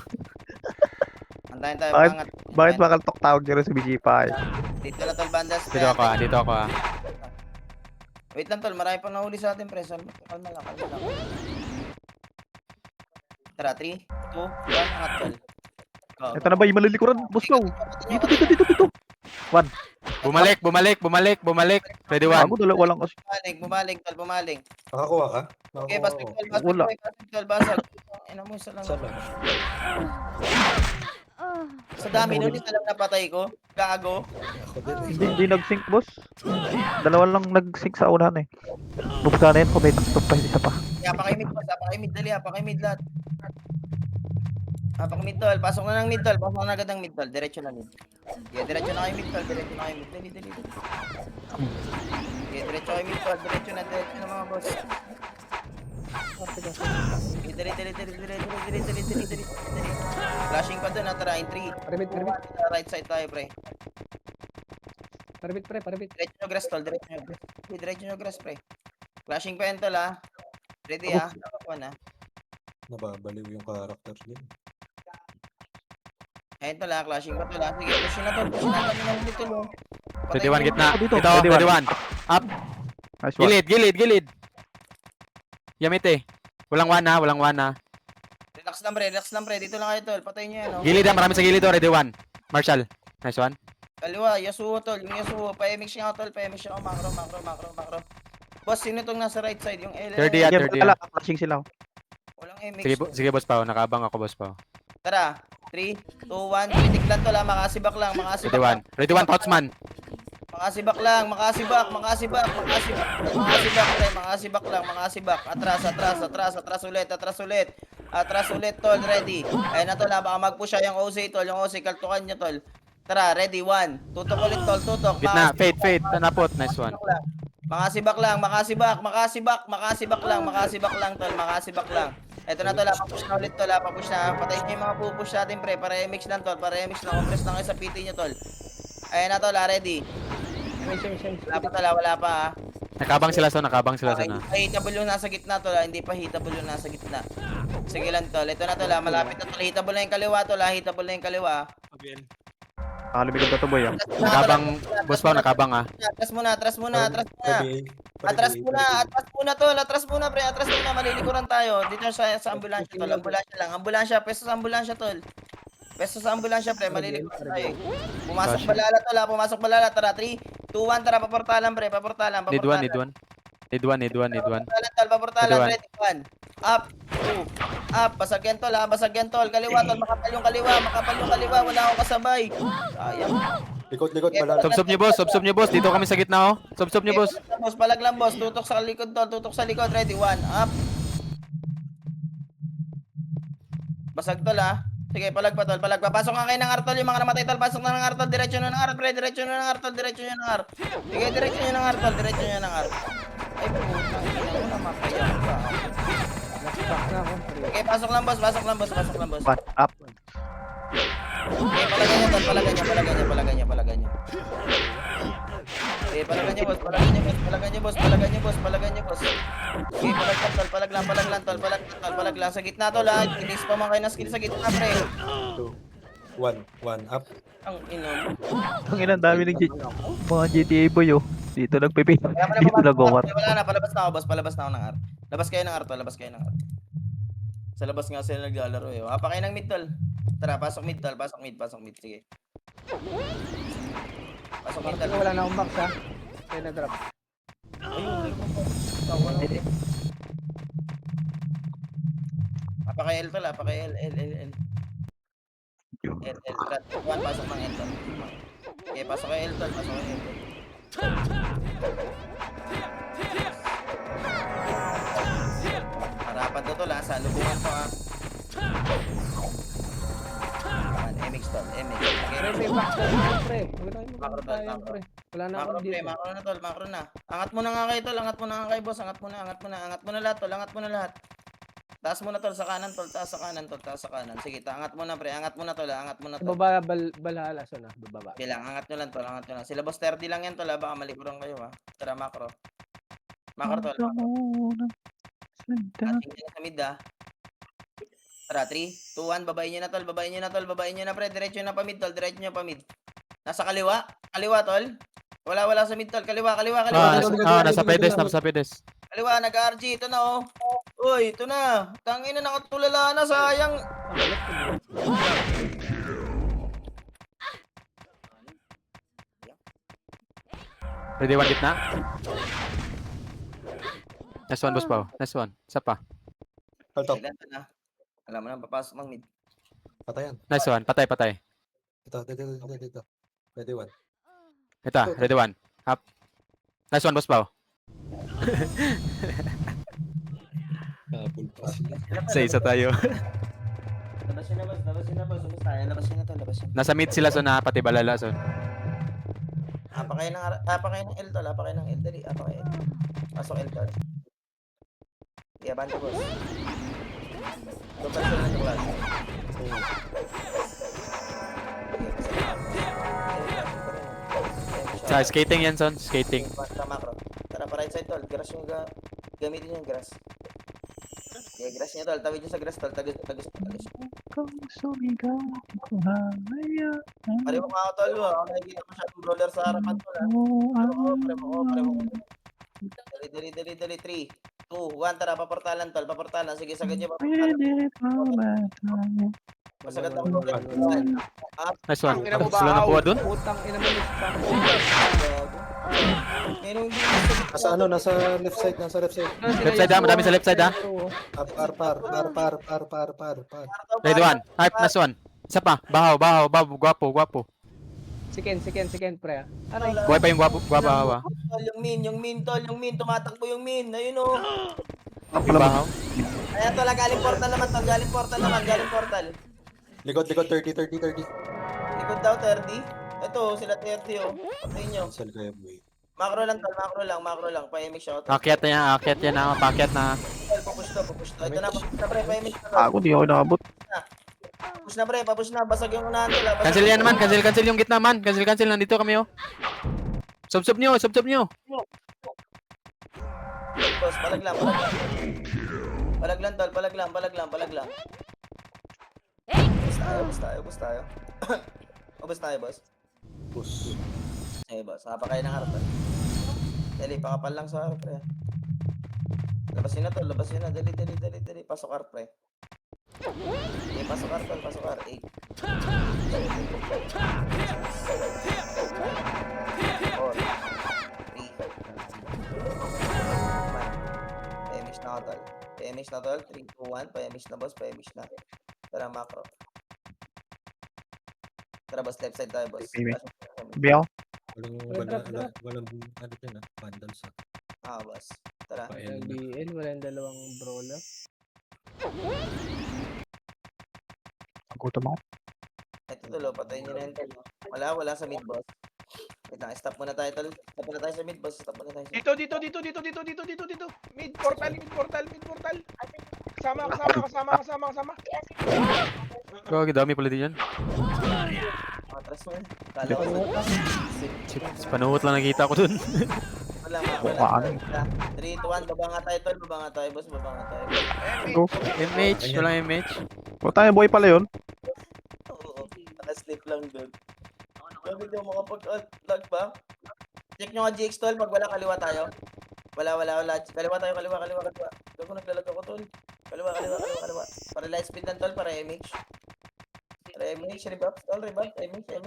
S2: Antayin tayo,
S5: Bakit-
S2: paangat.
S5: Bakit makaltok tawag nyo rin sa BG5?
S2: Dito na tol, bandas.
S3: Dito ako.
S2: Wait lang tol, marami pang nahuli sa atin pre. Kalma lang. Tara, 3, 2, 1, angat tol. Go.
S5: Ito na ba yung malilikuran? Boss Low. Dito.
S3: Bumalik. Ready one.
S5: Bago dala, walang as.
S2: Bumaling tol, bumaling.
S4: Nakakuha ka?
S2: Okay, basag tol,
S5: Wala.
S2: basag. Ina mo, isa lang.
S4: Saan lang?
S2: Sa dami nun, isa lang napatay ko. Gago.
S4: Ako din eh.
S5: Hindi nag-sync, boss. Dalawa lang nag-sync sa unahan eh. Bubsa na yun kung may stop pa, isa pa.
S2: Apakay mid, dali, apakay mid lahat. Apakay mid tol, pasok na ng mid tol, pasok na agad ng mid tol, diretso na mid. Okay, diretso na kayo mid tol, dali. Okay, diretso kayo mid tol, diretso na mga boss. Okay, dali. Flashing pa dun, tara, in 3,
S1: Paramit.
S2: right side tayo pre.
S1: Paramit.
S2: Diretso nyo grass tol, diretso nyo grass pre. Flashing pa yan tol ha. Ready ha, nakakuha na.
S4: Nababaliw yung character din.
S2: Ayun tol ha, clashing pa tol ha. Sige, push na tol, kami na ulit tol.
S3: Ready one, gitna.
S5: Dito,
S3: Ito,
S5: ready
S3: ready
S5: one.
S3: one. Up.
S5: Nice one.
S3: Gilid. Yamite. Walang wana.
S2: Relax lang pre, dito lang kayo tol, patayin nyo yan oh.
S3: Gilid, marami sa gilid, oh. Ready one. Marshall. Nice one.
S2: Kaliwa, Yasuo tol, yung Yasuo, pa-MX niya ako tol, pa-MX niya ako, macro. Boss, sino itong nasa right side, yung L?
S3: 30 at 30.
S5: Wala, flashing sila.
S2: Walang MX.
S3: Sige, boss Pao. Nakaabang ako, boss Pao.
S2: Tara, 3, 2, 1, titik lang tol ha, makasibak lang.
S3: Ready one, Pouchman.
S2: Makasibak. Atras ulit tol, ready. Ayun na tol, baka mag-push siya yung OC tol, kaltukan niya tol. Tara, ready, 1. Tutok ulit tol, tutok.
S3: Gitna, fade. Tanapot. Nice one.
S2: Makasibak lang tol, Ito na tol, papush na ulit tol, papush na. Patayin niyo yung mga pupush natin pre, para MX lang tol, compress lang kayo sa PT niyo tol. Ayun na tol, ready. Wala pa.
S3: Nakabang sila son, nakabang sila son.
S2: Okay, hitable yung nasa gitna tol, hindi pa hitable yung nasa gitna. Sige lang tol, ito na tol, malapit na tol, hitable na yung kaliwa tol, hitable na yung kaliwa.
S5: Lumikod na to boy ah.
S3: Nakabang, boss Pao, nakabang ah.
S2: Atras muna, atras muna, atras muna. Atras muna, tol, atras muna pre, atras muna, malilikuran tayo. Dito sa ambulansya tol, ambulansya lang, ambulansya, peso sa ambulansya tol. Peso sa ambulansya pre, malilikuran tayo. Pumasok balala tol, pumasok balala, tara, 3, 2, 1, tara, paportalan pre, paportalan,
S3: Need
S2: paportalan.
S3: one.
S2: Paportalan tol, paportalan,
S3: Need one.
S2: ready, 1. Up, 2, up, basag yan tol, basag yan tol, kaliwa tol, makapal yung kaliwa, wala akong kasabay. Sayang.
S4: Likod, balala.
S3: Subsob niyo boss, dito kami sa gitna oh. Subsob niyo boss.
S2: Boss, palag lang boss, tutok sa likod tol, tutok sa likod, ready, 1, up. Basag tol ha. Sige, palag pa tol, palag pa. Pasok nga kayo ng artol, yung mga namatay tol, pasok na ng artol, diretsyo na ng art, pre, diretsyo na ng artol, diretsyo na ng art. Sige, diretsyo na ng artol, diretsyo na ng art. Ay, putang ina mo na mapaya ka.
S1: Back na ako. Pre.
S2: Okay, pasok lang boss.
S5: Back up.
S2: Okay, palagan niya tol, palagan niya. Okay, palagan niya boss. Okay, palag lang. Sa gitna tol ha. Inis pa man kayo na skill sa gitna pre.
S4: 1 up.
S2: Ang ino.
S5: Ang ilang dami ng mga GTA boy oh. Dito nagpipi. Dito nag-over.
S2: Wala na, palabas na ako boss, palabas na ako ng art. Labas kayo ng art. Sa labas nga sila naglalaro eh. Pa kayo ng mid tol. Tara, pasok mid. Sige. Pasok mid tol.
S1: Wala na akong box ha. Kaya na-drop.
S2: Pa kayo L tol, pa kayo L. Tara, tuwan, pasok ng L tol. Okay, pasok kayo L tol, Harapan to tol ha, sa lubungan to ha. MX tol, MX.
S1: Pre, may box na pre. Wala na
S2: Macro,
S1: tayo
S2: macro.
S1: pre. Wala na
S2: Macro
S1: akong
S2: pre,
S1: dito.
S2: macro na tol, macro na. Angat mo na nga kayo tol, angat mo na nga kayo boss, angat mo na lahat tol, angat mo na lahat. Taas mo na tol sa kanan tol, taas sa kanan. Sige, angat mo na pre, angat mo na tol.
S1: Baba, balhala so na. Bababa.
S2: Okay lang, angat nyo lang tol, Sila boss 30 lang yan tol, baka malikuran kayo ha. Tara macro. Macro tol, Ating dyan sa mid ha. Tara, 3, 2, 1, babayin nyo na pre, diretso na pa mid tol, Nasa kaliwa tol. Wala sa mid tol, kaliwa.
S3: Nasa pedes.
S2: Kaliwa, nag-RG, ito na oh. Uy, ito na. Tangin na, nakatulala na, sayang.
S3: Ready one gitna. Nice one boss Pao. Nice one. Isa pa.
S4: Top.
S2: Kailan ito na. Alam mo na, papasok ng mid.
S4: Patayan.
S3: Nice one. Patay.
S4: Dito. Ready 1.
S3: Ito, ready one. Up. Nice one boss Pao.
S4: Habol pa sila.
S3: Sa isa tayo.
S2: Labas yun na, boss. Labas yun na tol.
S3: Nasa mid sila son na pati balala son.
S2: Apa kayo ng L tol, Dali, apa kayo L. Pasok L tol. Abanto boss. Total sila ng class.
S3: Sa skating yan son, skating.
S2: Basta macro. Tara pa right side tol, grass yung gamitin yung grass. Okay, grass niya tol, tawid niyo sa grass tol, tagos. Pareho nga ako tol, ako nakikita ko siya roller sa harapan tol ha. Pareho. Dali, 3, 2, 1, tara, paportalan tol, sige, sagad niyo paportalan. Masagad ang roller.
S3: Nice one.
S1: Ina mo ba?
S3: Sila na po dun?
S1: Putang ina mo.
S2: Merong
S4: Nasa left side.
S3: Left side ha, madami sa left side ha.
S4: Par.
S3: Ready one. Hype, nice one. Isa pa. Bahaw, guwapo.
S1: Second pre. Aray.
S3: Buhay pa yung guwapo.
S2: Yung min, tumatakbo yung min, ayun o.
S3: Yung bahaw.
S2: Ayan tol, galing portal naman.
S4: Likod 30.
S2: Likod daw, 30. Ito, sila 30 o. Patay nyo.
S4: Saan kaya boy?
S2: Macro lang tol, macro lang. Pa-MX siya.
S3: Akyat na. Pakyat na.
S2: Papush to. Ito na, papush na pre, pa-MX na.
S5: Ako di ako nakabot.
S2: Papush na, basag yung unahan tol.
S3: Cancel yan man. Cancel yung gitna man. Cancel. Nandito kami oh. Sub nyo.
S2: Boss, palag lang, palag lang. Palag lang, tol, palag lang, palag lang, palag lang. Ubus tayo. Ubus tayo, boss.
S4: Push.
S2: Sige, boss. Hapa kayo ng harap. Dali, pakapal lang sa harap, pre. Labasin na, tol, labasin na. Dali. Pasok harap, pre. Okay, pasok harap, tol, pasok harap. 8. 4. 3. PMH na ako, tol. PMH na, tol. 3, 2, 1. PMH na, boss. PMH na. Tara, macro. Tara, boss. Left side tayo, boss.
S5: Biyaw.
S4: Walang ano dyan vandals
S2: Boss. Tara.
S4: Pael na.
S1: LBL, wala yung dalawang brawler.
S5: Nagutom ako.
S2: Ito tulo, patayin nyo na yun, tol. Wala sa mid, boss. Wait lang, stop muna tayo, tol. Stop muna tayo sa mid, boss. Stop muna tayo sa mid.
S7: Dito. Mid portal. Kasama.
S3: Gagi, dami pala din yan.
S2: Atras mo yun. Kala ko
S3: Si panuhot lang nakita ko dun.
S2: wala.
S5: Bukaan.
S2: 3, 2, 1. Baba nga tayo, tol. Baba nga tayo, boss. Baba nga tayo.
S5: Go.
S3: MH, walang MH.
S5: O tayo, boy pala yun.
S2: Oo. Naka-sleep lang dun. Sabi ko makapag-lag ba? Check nyo nga GX, tol. Pag wala, kaliwa tayo. Wala. Kaliwa tayo, kaliwa. Gago, naglalag ako, tol. Kaliwa. Para light speed lang, tol. Para MH. Para MH, rebuff, tol. Rebuff. MH.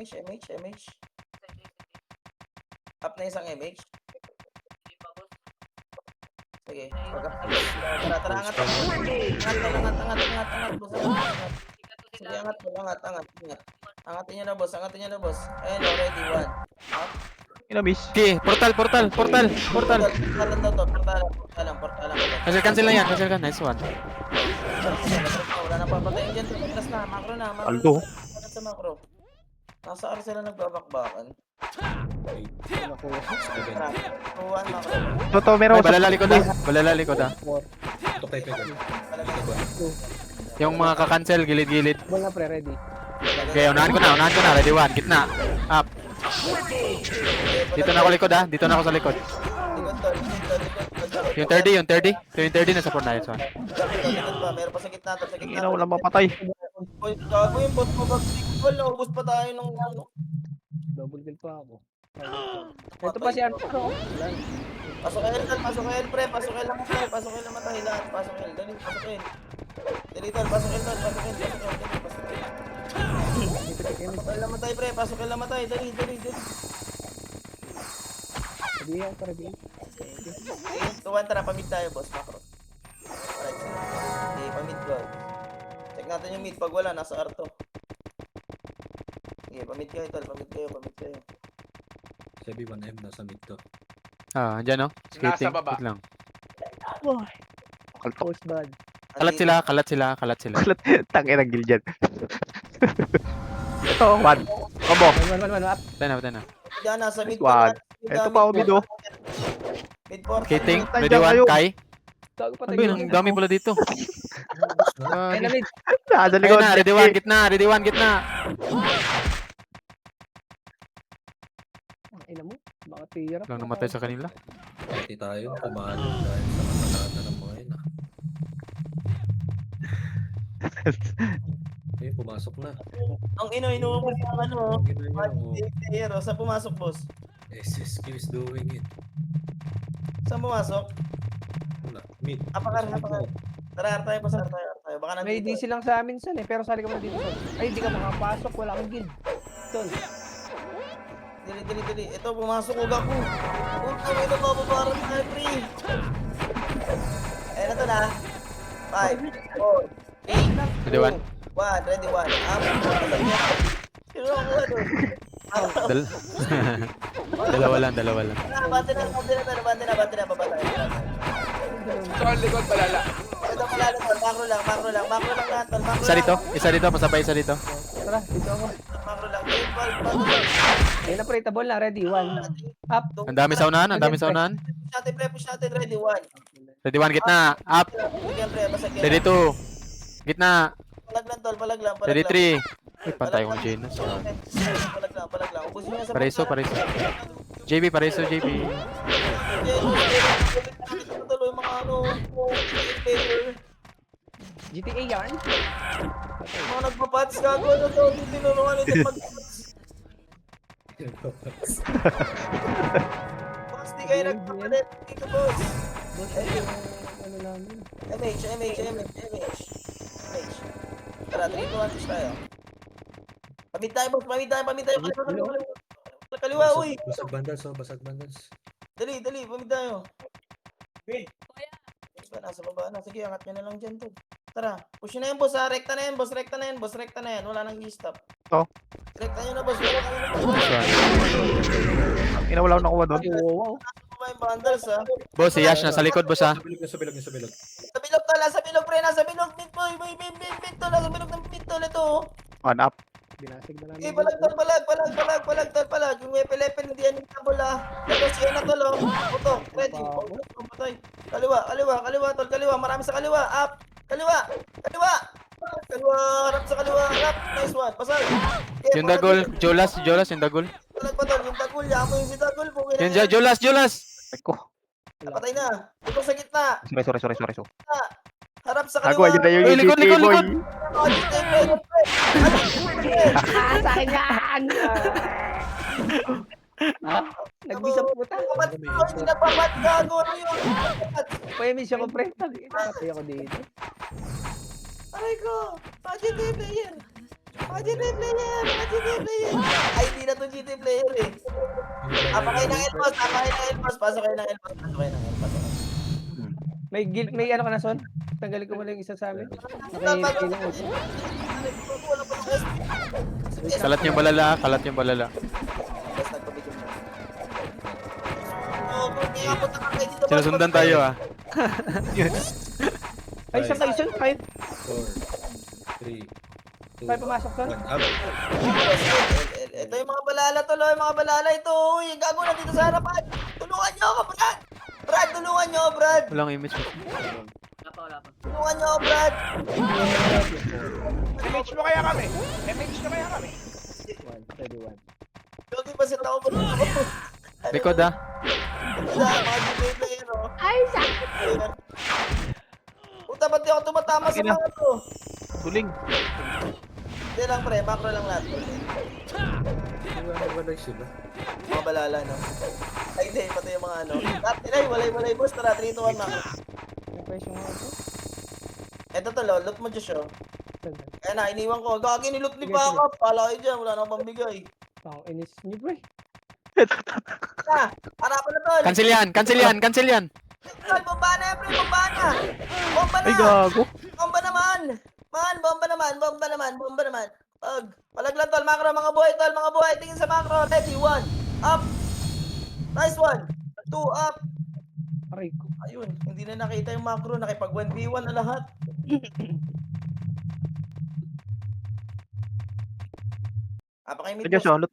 S2: Up na isang MH. Sige. Tara, angat. Angat, boss. Sige, angat. Angatin nyo na, boss. Ayun, already, 1.
S5: Inamis.
S3: Okay, portal.
S2: Portalan daw to. Portalan.
S3: Cancel lang yan, nice one.
S2: Wala na papatayin dyan. Atras na, macro na.
S5: Aldo.
S2: Agad sa macro. Nasa R sila nagbabakbakan. Tara, 2-1 macro.
S5: Ito, meron
S3: Ay,
S5: ako.
S3: balala likod ah.
S4: Ito kay Pega.
S3: Yung mga ka-cancel, gilid-gilid.
S1: Wala pre, ready.
S3: Okay, unahan ko na, ready one, gitna. Up. Dito na ako likod ah, dito na ako sa likod.
S2: Likod to.
S3: Yung 30. Ito yung 30 nasa 4 na yun.
S2: Likod pa, meron pa sa gitna to.
S5: Ina, walang mapatay.
S2: Uy, gago yung bot mo bagsik. Wala, ubos pa tayo ng ano.
S1: Double kill pa ako. Ito pa si Arthur. Wala.
S2: Pasok L, pre. Pasok L namatay lahat. Pasok L. Dali, tol. Pasok L. Pasok L namatay, pre. Pasok L namatay. Dali.
S1: Ready ako, ready.
S2: Tuwan, tara. Pamid tayo, boss. Macro. Alright, sir. Okay, pamid ko. Check natin yung mid. Pag wala, nasa R to. Okay, pamid kayo, tol. Pamid kayo.
S4: 7-1M nasa mid to.
S3: Ah, andyan no? Skating.
S7: Nasa baba.
S3: Wait lang.
S5: Kaltok.
S1: Post bad.
S3: Kalat sila.
S5: Tangin ang gil dyan. Ito, 1. Combo.
S1: 1 up.
S3: Tayo na.
S2: Diyan, nasa mid.
S5: Squad. Ito pa, mid oh.
S2: Mid 4.
S3: Skating,
S5: Tayo
S3: ready one,
S5: kayo.
S3: Kai.
S1: Tago pa
S3: Ano ba yun? Ang dami pala dito.
S1: Ay, lamig.
S5: Nasa
S3: Ayun
S5: likod.
S3: na, ready one, gitna.
S1: Ina mo. Baka tira.
S3: Lang namatay sa kanila.
S4: Pati tayo, kumalo dahil sa kasalata ng mga yun pumasok na.
S2: Ang inuubos yung ano.
S4: Ang ina niya, oh.
S2: Hero, saan pumasok, boss?
S4: SSQ is doing it.
S2: Saan pumasok?
S4: Wala, mid.
S2: Apakar.
S4: Nasa mid to.
S2: Tara, tayo. Baka
S1: May
S2: nandito.
S1: DC lang sa amin san eh. Pero sali ka muna dito. Son. Ay, di ka makapasok. Wala kang guild. Son.
S2: Dili. Ito, pumasok ko ako. Puto, may nabababaran tayo, pre. Ayun na to na. 5, 4, 3,
S3: Ready one.
S2: 1. Ready, 1. Sino ako, ano?
S3: Dalawa lang.
S2: Bante na, baba tayo.
S7: Sol, likod, balala.
S2: Ito, malalo, tol. Macro lang lahat, tol.
S3: Isa dito, masabay isa dito.
S1: Tara, dito ako.
S2: Macro lang.
S1: Ayun na pre, table na. Ready. 1 up.
S3: Ang dami sa unahan.
S2: Push natin, ready, 1.
S3: Ready one, gitna. Up.
S2: Sige, pre, basag yan.
S3: Ready two. Gitna.
S2: Palag lang, tol, palag lang.
S3: Ready three. Uy, pantay kong Janus.
S2: Palag lang. Ubus niya sa
S3: Pareso. JB, pareso, JB.
S2: Tuloy player.
S1: GTA yan?
S2: Mga nagpa-pats, gago na to. Hindi tinuruan nito mag-pats. Boss, di kayo nagpapalit dito, boss.
S1: Ano namin?
S2: MH. Tara, 3, 2, 1, tayo. Pamit tayo, boss. Pamit tayo. Kaliwa, uy.
S4: Basag bandals, oh. Basag bandals.
S2: Dali, pamit tayo. Nasa baba na. Sige, angat nyo na lang dyan, tol. Tara, push na yan, boss, ha. Rekta na yan, boss. Rekta na yan. Wala nang i-stop.
S5: Ito.
S2: Rekta nyo na, boss. Wala
S5: Inawala ko nakuha doon.
S1: Wow.
S2: pa yung bundles, ha.
S3: Boss, si Yash nasa likod, boss ha.
S4: Sa bilog.
S2: Sa bilog, tol. Sa bilog, pre. Nasa bilog. Mid, boy. Mid, tol. Nasa bilog ng mid, tol. Ito, oh.
S5: One up.
S1: Binasig na
S2: Eh,
S1: namin.
S2: palag. Yung wepe-lepe, hindi yan yung tabol, ha. Ito, siya na, tol, oh. Puto, ready. Patay. Kaliwa, tol. Kaliwa. Marami sa kaliwa. Up. Kaliwa. Harap sa kaliwa. Harap. Nice one. Pasal. Okay,
S3: Yung dagol, Jolas, yung dagol.
S2: Palag pa, tol. Yung dagol. Yamo yung si dagol.
S3: Yung Jolas!
S5: Ko.
S2: Patay na. Ito sa gitna.
S5: Sorry.
S2: Harap sa
S5: Ako,
S2: kaliwa.
S5: ayun na yung
S3: Uy, likod,
S5: GTA, boy.
S3: likod.
S1: Sa akin yan! Nagbisa puta.
S2: Hindi na papat. Gago na yun.
S1: Payamiss ako, pre. Patay ako dito.
S2: Aray ko. GTA player. Ay, hindi na to GTA player, eh. Apakay ng Elbos. Pasok kayo ng Elbos.
S1: May ano ka na, Son? Tanggalin ko muna yung isa sa amin. Nakahintay lang ako.
S3: Kalat yung balala. Sinusundan tayo ah.
S1: Ay, isa kayo, Son. Kayo.
S4: 4, 3, 2,
S1: Kayo pumasok, Son.
S4: 1, up.
S2: Ito yung mga balala, tuloy. Mga balala ito. Uy, gago na dito sa harapan. Tulungan nyo ako, Brad. Tulungan nyo, Brad.
S3: Walang image.
S2: Tulungan nyo, Brad.
S7: MH mo kaya kami. MH na kaya kami.
S1: 31.
S2: Jogi pa sa tao, bro.
S3: Likod ah.
S2: Mga GTA player, oh. Ay, sakit. Puta, ba't di ako tumatama sa mga to?
S5: Tuling.
S2: Hindi lang, pre. Macro lang lahat.
S4: Wala sila.
S2: Mga balala, no? Ay, hindi. Pati yung mga ano. Walay, boss. Tara, 3, 2, 1, macro.
S1: Yung presyo nga ako.
S2: Eto to, lo. Loot mo, Josh, oh. Kaya na, iniwan ko. Gagi, niloot ni Backup. Pala kayo dyan. Wala nang pambigay.
S1: Ang inis niyo, pre.
S2: Na, harapan na, tol.
S3: Cancel yan.
S2: Tol, bomba na yan, pre. Bomba na.
S5: Ay, gago.
S2: Bomba naman. Bomba naman. Palag lang, tol. Macro, mga buhay. Tingin sa macro. Ready, 1. Up. Nice one. 2, up.
S1: Aray ko.
S2: Ayun, hindi na nakita yung macro. Nakipag 1v1 na lahat. Apa kayo mid,
S5: Diyos,
S2: boss?
S5: oh. Loot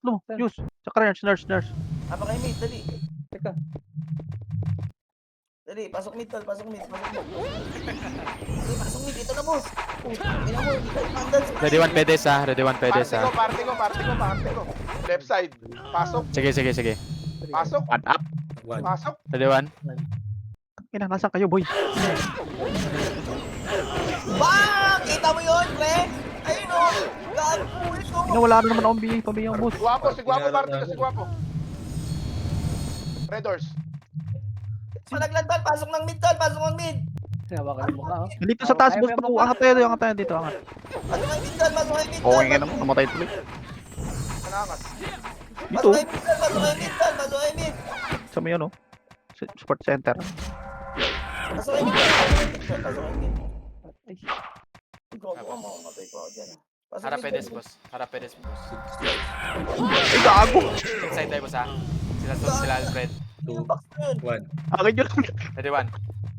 S5: mo. Diyos. Saka nurse.
S2: Apa kayo mid, dali.
S1: Teka.
S2: Dali, pasok mid, tol. Pasok mid. Dali, pasok mid. Ito na, boss. Ina mo, hindi tayo mandals.
S3: Ready one pedes ah.
S7: Party ko. Left side. Pasok.
S3: Sige.
S7: Pasok.
S5: One up.
S4: 1.
S7: Pasok.
S3: Ready one.
S5: Ina, nasaan kayo, boy?
S2: Bang! Kita mo yun, pre? Ayun, oh. Gago, pulis ko.
S5: Wala na naman akong pambiyang boss.
S7: Si Guapo. Party ko. Red doors.
S2: Palaglan, tol. Pasok ng mid.
S1: Hawakan yung mukha, oh.
S5: Dito sa taas, boss. Angat tayo dito. Angat.
S2: Pasok ng mid, tol.
S5: Okay nga naman. Namatay tuloy.
S7: Manakas.
S5: Dito.
S2: Pasok ng mid.
S5: Sa may ano? Sport center.
S2: Pasok ng mid.
S1: Ay,
S2: Gago, mamamatay pa ako dyan. Pasok
S3: Harap
S2: mid,
S3: pedes
S2: tol.
S3: boss.
S5: Ay, gago.
S3: Inside tayo boss ha. Sila Alfred.
S4: 2,
S2: Box na yun.
S4: 1.
S5: Akin yun.
S3: Ready one.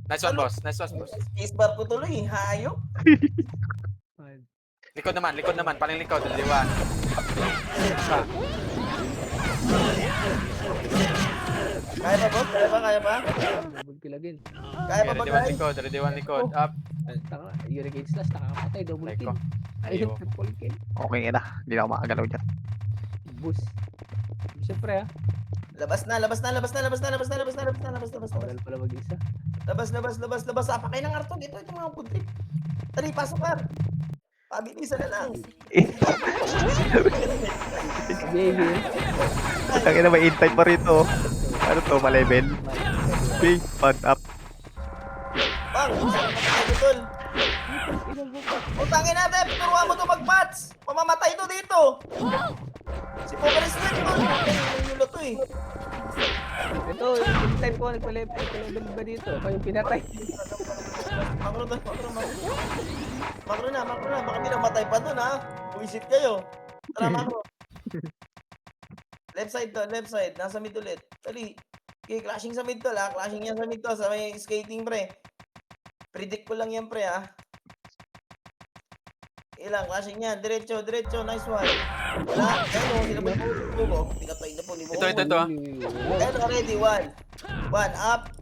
S3: Nice one boss.
S2: Spacebar ko tuloy, hayop.
S1: fine.
S3: Likod naman. Paling likod. Ready one.
S2: Kaya pa, boss? Kaya pa?
S1: Double kill again.
S2: Kaya pa ba, guys?
S3: Ready one likod. Up.
S1: Tanga, Hurricane Slash, nakakapatay, double
S3: Like
S1: kill.
S3: ko.
S1: Ayun,
S3: Ayaw.
S1: triple kill.
S5: Okay na. Hindi na ako makagalaw dyan.
S1: Boost. Siyempre, ah.
S2: Labas na.
S1: Bawal pala mag-isa.
S2: Labas. Apa kayo ng Artog. Ito mga putrip. Dali, pasok ka. Pabilisan na lang.
S1: Baby.
S5: Ang ina, may invite pa rito. Ano to, ma-level? Big fun up.
S2: Bang, saan ka tayo, tol? Utangin natin, turuan mo to mag-bats. Mamamatay to dito. Si Pokeris na yun. Yung to eh.
S1: Ito, yung time ko, nagpa-level ba dito? Ako yung pinatay.
S2: Makro na. Baka may namatay pa dun, ha? Buisit kayo. Tara, makro. Left side to, left side. Nasa mid ulit. Dali. Okay, clashing sa mid to, ha? Clashing yan sa mid to. Sa may skating, pre. Predict ko lang yan, pre, ha? Ilang, clashing yan. Diretso. Nice one. Wala. Ayun, sila ba po? Pinatay na po ni Bo.
S3: Ito.
S2: Ayun, ready. One up.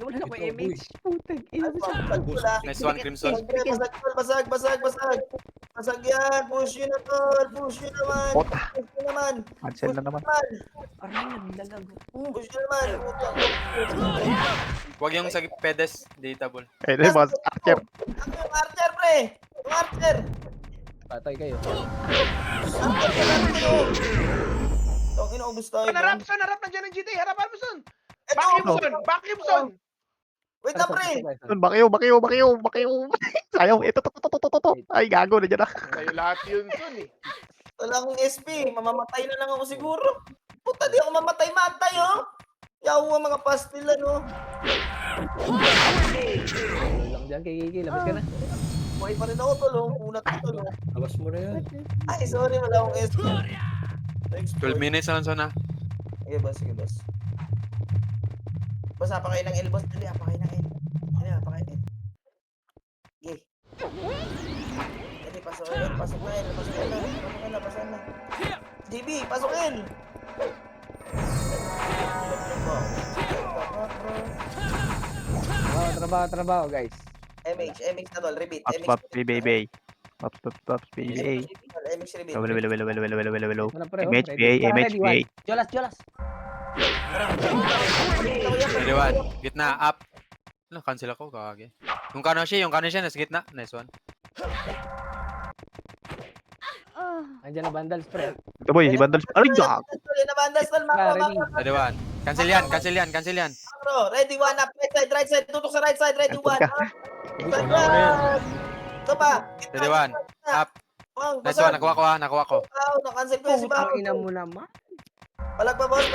S1: Wala na ko image. Putang ina mo siya.
S3: Nice one, Crimson.
S2: Basag. Basag yan. Push yun na, tol. Push yun naman.
S5: Puta.
S2: Push yun naman.
S5: Cancel na naman.
S1: Aray, nagdalag.
S2: Push yun naman.
S3: Huwag yung sa pedes, datable.
S5: Ayun, yung mga archer.
S2: Yung Archer, pre. Yung Archer.
S1: Patay kayo.
S2: Tong inaubos tayo.
S7: Harap nandiyan ng GT. Harapan mo son.
S2: Ito.
S7: Back him son.
S2: Wait na, pre.
S5: Yun, bakiyo. Sayang, ito. Ay, gago na dyan ah.
S7: Kayo lahat yun son eh.
S2: Wala akong SP. Mamamatay na lang ako siguro. Puta, di ako mamatay-matay, oh. Yaw ang mga pastil, ano.
S1: Lang dyan kay Kiki. Labas ka na.
S2: Buhay pa rin ako, tol. Unat ko, tol.
S4: Labas mo na yan.
S2: Ay, sorry. Wala akong SP.
S3: 12 minutes na lang sana.
S2: Sige, boss. Boss, apa kayo ng L, boss? Dali, apa kayo ng L. Sige. Dali, pasok na L. Pasok na. JB, pasok L.
S1: Trabaho, guys.
S2: MH na, tol. Repeat.
S5: Pops, baby. Pops, baby.
S2: MH repeat.
S5: Hello.
S1: Wala pareho.
S5: MHPA.
S1: Jolas.
S3: Ready one. Gitna, up. Ano, cancel ako, kagagi. Yung kanan siya, nasa gitna. Nice one.
S1: Andiyan na vandals, pre.
S5: Ito boy, si Bandals. Aray, gago.
S2: Na bandas, tol.
S3: Ready one. Cancel yan.
S2: Makro. Ready, one up. Right side. Tutok sa right side. Ready,
S5: Cancel
S2: one
S5: ka.
S2: up. Ito pa.
S3: Ready one. Up. Nice one, nakuha ko.
S2: Na-cancel ko yung si Bao.
S1: Putang ina mo naman.
S2: Palag pa, boss.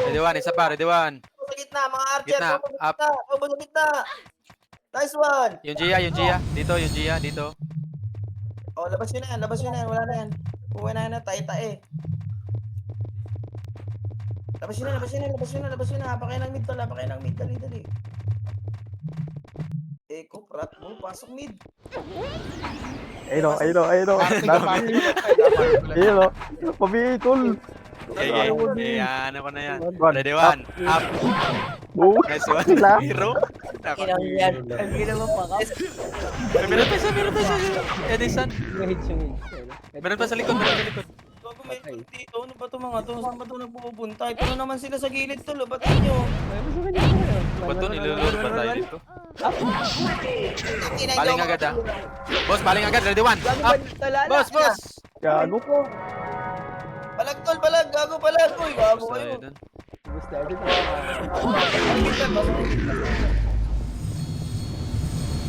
S3: Ready one, isa pa, ready one.
S2: Sa gitna, mga archer.
S3: Gitna, up.
S2: Combo sa gitna. Nice one.
S3: Yung Gia. Dito.
S2: Oh, labas yun na yan. Wala na yan. Uwi na yan. Tae. Labas yun na. Apa kayo ng mid, tol. Dali. Eko, prat mo. Pasok mid.
S5: Ayun. Pabitol.
S3: Okay. Ano ko na yan. Ready one, up.
S5: Oh,
S3: Nice one.
S5: sila.
S3: Hero.
S1: Ang ginawa pa ka.
S3: Meron pa siya. Edison.
S1: Yung
S3: Meron pa sa likod.
S2: Gago, may dito. Ano ba ito mga to? Saan ba ito nagpupunta? Ito na naman sila sa gilid, tol. Ba't nyo?
S3: Ba't ito? Nilulod ba tayo dito? Baling agad ah. Boss, baling agad. Ready one, up. Boss.
S5: gago ko.
S2: Palag, tol. Gago palag. Uy, gago
S3: Boss tayo
S2: kayo.
S3: dun.
S1: Basta, ito po.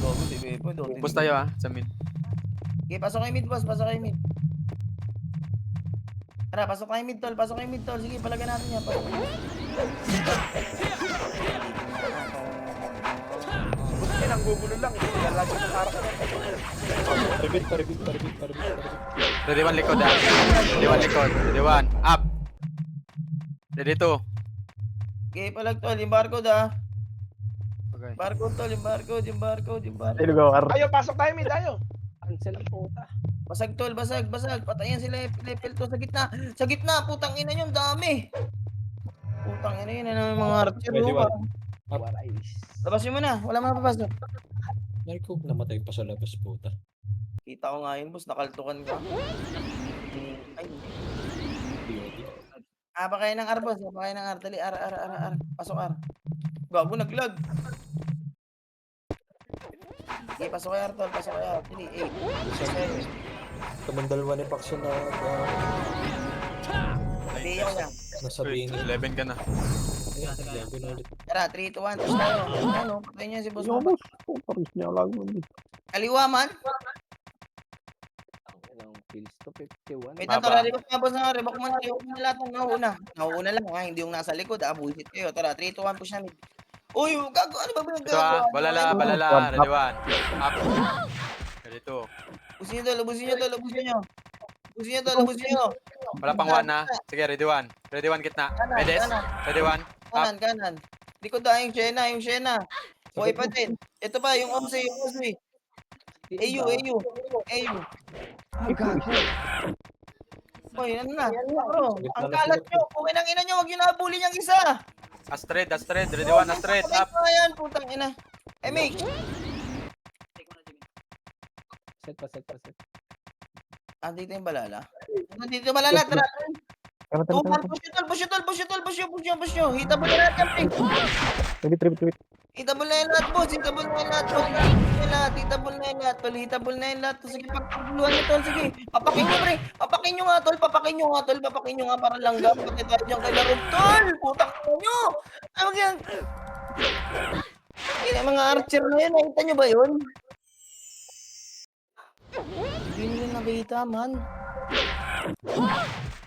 S2: Gago, si Bebo.
S3: Boss tayo ah, sa mid.
S2: Okay, pasok kayo mid, boss. Tara, pasok kayo mid, tol. Sige, palagan natin yan.
S7: Yan ang gugulo lang. Lagi ng karakter.
S3: Ready one, likod ah. Ready one, up. Ready two.
S2: Okay, palag, tol. Yung barcode, ah.
S3: Okay.
S2: Barcode, tol. Yung barcode.
S5: Ayun, go.
S7: Ayo, pasok tayo mid. Ayo.
S1: Cancel ang puta.
S2: Basag, tol. Basag. Patayan sila. Level to sa gitna. Putang ina nyo. Dami. Putang ina yun. Ano yung mga archer, no?
S1: Warais.
S2: Labas yun muna. Wala mapapasok.
S4: Narco, namatay pa sa labas, puta.
S2: Kita ko nga yun, boss. Nakaltukan ka. Ay.
S4: DOD.
S2: Apa kayo ng R, boss? Dali, R. Pasok, R. Gago, naglag. Okay, pasok kayo, Artol. Pasok kayo. 3, 8, 7.
S4: Kamang dalawa ni Paxson na
S2: Sabihin ko lang.
S4: nasabihin niya.
S3: 11 ka na.
S4: Ayan, 11 ulit.
S2: Tara, 3, 2, 1. Push tayo. Ano, patayin niyo si boss.
S5: Yo, boss. Paris niya lang.
S2: Kaliwa man.
S1: Pills to 51.
S2: Wait lang, tara. Rebok na, boss na. Rebok mo na. Rebok mo na lahat ng nauuna. Nauuna lang, ha. Hindi yung nasa likod, ha. Bullshit kayo. Tara, 3, 2, 1. Push namin. Uy, gago. Ano ba ba yung
S3: Ito ah, balala, balala. Ready 1. Up. Ready 2.
S2: Ubusin nyo to, ubusin nyo to, ubusin nyo. Ubusin nyo to, ubusin nyo.
S3: Wala pang 1 na. Sige, ready 1. Ready 1, gitna.
S2: Kanan,
S3: Medes.
S2: kanan.
S3: Ready 1. Up.
S2: Kanan, kanan. Likod na, yung Shena, yung Shena. Okay pa din. Ito pa, yung Omsi, yung Omsi. AU. Hoy, ano na? Bro, ang kalat nyo. Kung inang ina nyo, huwag nyo nabuli niyang isa.
S3: Astrid. Ready 1, Astrid. Up.
S2: Ayan, putang ina. MH.
S1: Set pa.
S2: Andito yung balala. Andito yung balala, tara.
S5: Tara.
S2: Push nyo. Hitable na lahat yan, pre.
S5: Tribute.
S2: Hitable na yung lahat, boss. Hitable na yung lahat. Hitable na yung lahat. Sige, pagpaguluhan nyo, tol. Sige, papakin nyo, pre. Papakin nyo nga, tol. Papakin nyo nga para langgam. Pati tayo dyan kay Larog, tol. Putang nyo. Ano yan? Yung mga archer na yun, nakita nyo ba yun? Hindi nyo nakita, man.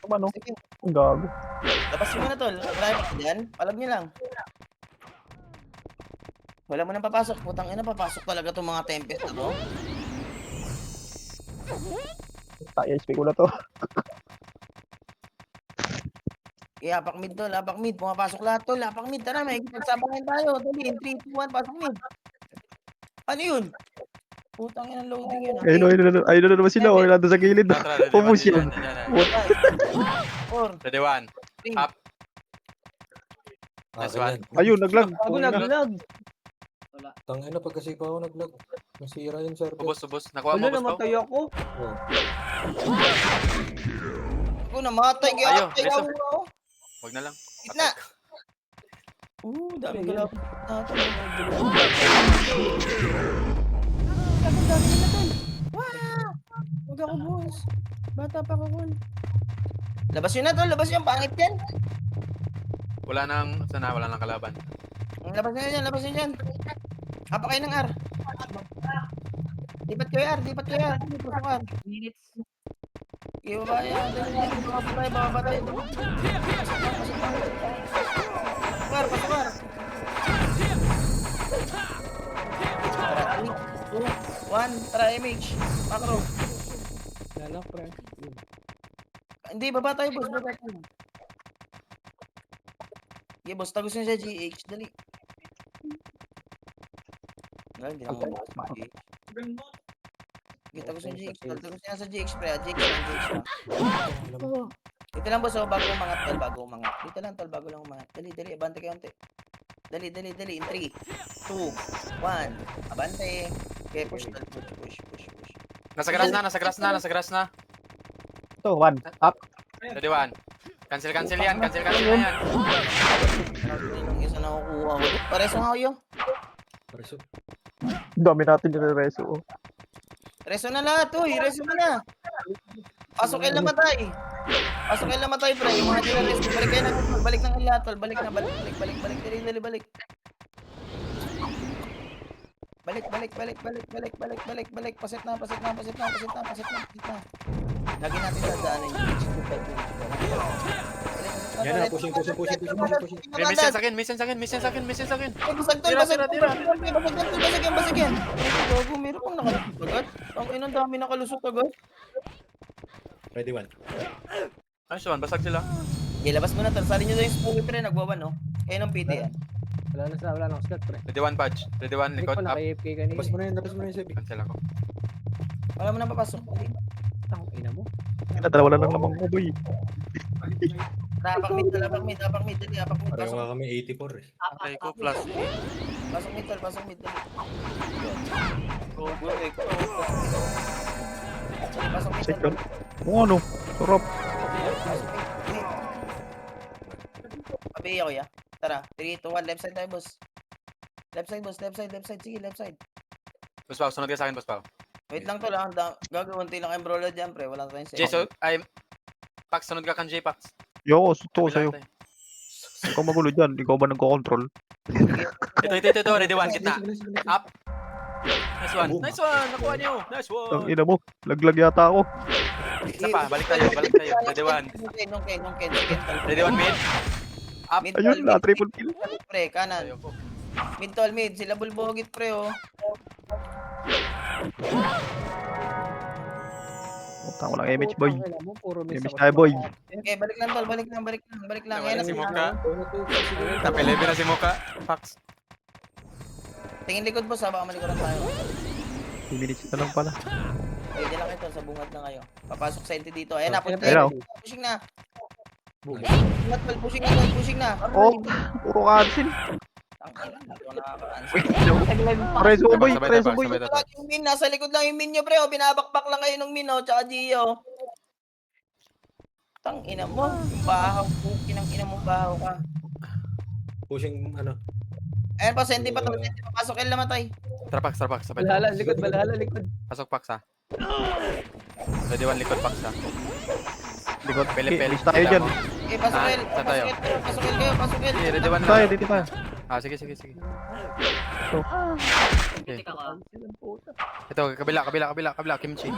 S5: Ano?
S2: Sige,
S5: Ang gago.
S2: labas nyo na, tol. Marami pa dyan. Palag nyo lang. Wala mo nang papasok. Putang ina, papasok talaga itong mga Tempest na to.
S5: Tayo, SP ko na to.
S2: Apak mid, tol. Apak mid. Pumapasok lahat, tol. Apak mid. Tara, may pagsabangan tayo. Dali, 3, 2, 1. Pasok mid. Ano yun? Putang ina, loading yun.
S5: Ayun na naman sila. Wala na sa gilid.
S3: Tara, ready 1.
S5: Pumus yun.
S2: 4,
S3: Ready 1.
S2: 3.
S3: Up. Nice one.
S5: Ayun, naglag.
S2: Naglag.
S4: Tangina, pagkasipa ako nag-lag. Nasira yung server.
S3: Ubos. Nakuha mo, ubos ko.
S2: ako.
S4: Oh.
S2: Ako namatay.
S3: Ayo,
S2: Kaya
S3: beso.
S2: ako.
S3: Wag na lang.
S2: Gitna. Dami galaw. Dami nila, tol. Wow! Huwag ako, boss. Bata pa ako, kun. Labas yun na, tol. Labas yun. Pangit yan.
S3: Wala nang kalaban.
S2: Labas nyo yan. Apa kayo ng R. Lipat kayo R. Pasok R. Iyo ba yan? Baka tayo. Pasok R. 3, 2, 1. Tara, MH. Macro.
S1: Lalak, pre.
S2: Hindi, baba tayo, boss. Okay, boss. Tagos nyo sa GH. Dali. Hindi naman boss. Kita ko sa GX. Tagos nyo sa GX, pre. GX lang. Dito lang, boss. Bago umangat, tol. Dito lang, tol. Bago lang umangat. Dali. Abante kayo, ante. Dali. In 3, 2, 1. Abante. Okay, push.
S3: Nasa grass na.
S5: Ito, 1. Up.
S3: Ready 1. Cancel yan. Cancel na yan.
S2: Yung isa na kukuha ko. Pareso nga kayo.
S4: Pareso.
S5: Dami natin yung reso.
S2: Reso na lahat, uy. Reso na. Pasok kayo namatay, pre. Yung mga dila-reso. Balik kayo na. Balik ng lahat, tol. Balik. Dali, balik. Balik. Paset na. Lagi natin dadaanin yung
S4: Yan na, pushing.
S3: May sense sa akin.
S2: Basag yan. Gago, meron pang nakalusot agad. Ang inang dami nakalusot agad.
S4: Ready 1.
S3: Nice one, basag sila.
S2: Labas mo na, tol. Sali nyo daw yung spooky, pre. Nagwawan, no? Kayo ng PD, yan.
S1: Wala na slot, pre.
S3: Ready 1, Patch. Ready 1,
S1: Hindi
S3: likod
S1: ko
S3: up.
S1: naka-AFK kanina.
S4: Labas mo na yun, Sebi.
S3: Cancel ako.
S2: Wala mo na papasok.
S1: Ang ina mo.
S5: Dalawa lang namang boy.
S2: Apak mid. Dali, apak mid.
S4: Pareho
S2: Pasok.
S4: nga kami 84 eh.
S3: Play ko plus.
S2: Pasok mid, tol. Dali. Pasok mid,
S5: Second.
S2: tol.
S5: Kung ano. Sarap.
S2: Pabiya ko, ya. Tara, 3, 2, 1. Left side tayo, boss. Left side, boss. Left side, left side. Sige, left side.
S3: Boss Pao, sunod ka sa akin, Boss Pao.
S2: Wait lang tol, ah. Gagawin lang kayong brawler dyan, pre. Wala tayong
S3: Jay, so, ay, Pax, sunod ka kan Jay, Pax.
S5: Yo, suto ko
S3: Kabila
S5: sa'yo.
S3: tayo.
S5: Ikaw magulo dyan. Ikaw ba nagko-control?
S3: Ito, ready one, gitna. Up. Nice one. Nice one. Nakuha niyo. Nice
S5: Ang
S3: one.
S5: ina mo. Laglag yata ako.
S3: Isa pa, balik tayo. Ready one.
S2: Yung Ken. Sige, tol.
S3: Ready one, mid. Up.
S2: Mid,
S5: Ayun,
S2: tol,
S5: na
S2: mid.
S5: triple kill.
S2: Pre, kanan.
S3: Ayoko.
S2: Mid, tol, mid. Sila bulbogit, pre, oh.
S5: Puta, walang image boy.
S1: Kailan mo, puro miss
S5: Image
S1: ako
S5: tayo
S1: sa
S5: boy.
S2: Okay, balik lang, tol. Balik lang.
S3: Nawala
S2: Ayan,
S3: si
S2: na-
S3: Moka. Tapilebe na si Moka. Pax.
S2: Tingin likod, boss, ha. Baka malikuran tayo.
S5: 2 minutes na lang pala.
S2: Pwede lang ito, sa bungad na kayo. Papasok sa ente dito. Ayan na, punta
S5: Ayun,
S2: tayo. Pushing na. Pushing na.
S5: Oh, puro cancel.
S2: Ang ina, hindi ko nakaka-answer.
S5: Preso boy,
S3: Sabay
S5: preso
S3: tayo,
S5: boy.
S3: sabay tayo.
S2: Yung min, nasa likod lang yung min nyo, pre. Oh. Binabakbak lang kayo ng min, oh. Tsaka Gio. Tang ina mo. Bahaw. Pukin ang ina mo, bahaw ka.
S4: Pushing, ano.
S2: Ayan pa, senti pa. Pasok el namatay.
S3: Tara, Pax, sabay tayo.
S1: Balhala, likod, balhala, likod.
S3: Pasok, Pax, ha. Ready one, likod, Pax, ha.
S5: Likod.
S3: Pele.
S5: List tayo dyan.
S2: Okay, pasok el.
S3: Saan tayo?
S2: Pasok el kayo, pasok el.
S3: Okay, ready one
S5: Tayo,
S3: na.
S5: dito tayo.
S3: Ah, sige. Okay.
S8: Teka ka.
S3: Ito, kabila. Kimchi.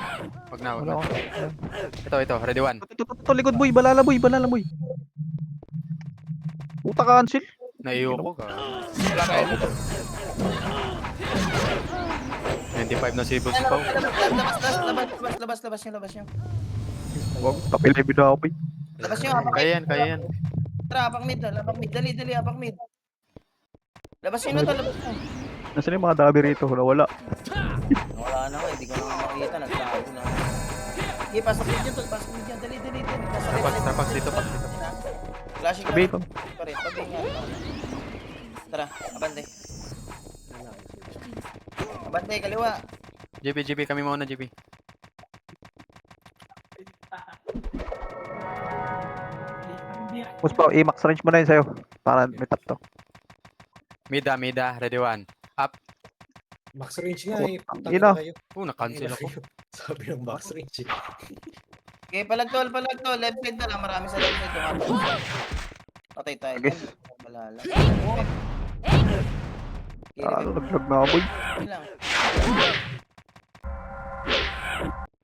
S3: Wag na.
S5: Wala ako.
S3: Ito, ready one.
S5: Ito, likod boy. Balala boy. Puta cancel.
S3: Naiyo ko ka.
S2: Wala kayo.
S3: 25 na si Boss Pao.
S2: Labas nyo.
S5: Wag, tapilay na ako boy.
S2: Labas nyo, apak mid.
S3: Kaya yan.
S2: Tara, apak mid. Dali, apak mid. Labas nyo na to, labas nyo.
S5: Nasaan yung mga dabi rito? Wala.
S2: Wala na ko, hindi ko na makita. Nagtago na. Okay, pasok mid dyan, tol. Pasok mid dyan. Dali.
S3: Trapax, dito.
S2: Flashing
S5: Sabi
S2: ka
S5: ko.
S2: pa rin. Tabi nga. Tara, abante. Abante, kaliwa.
S3: JP, kami muna, JP.
S5: Mas pa, i-max range mo na yun sa'yo. Para may tap to.
S3: Mida, ready one. Up.
S4: Max range nga eh. Putang
S5: Ina.
S4: ina kayo.
S3: Na-cancel ako.
S4: Sabi ng max range eh.
S2: Okay, palagtol. Left side na lang. Marami sa left side. Tumatapos. Patay tayo.
S5: Okay.
S2: Malala.
S5: Ano, naglag na ako boy.
S2: lang.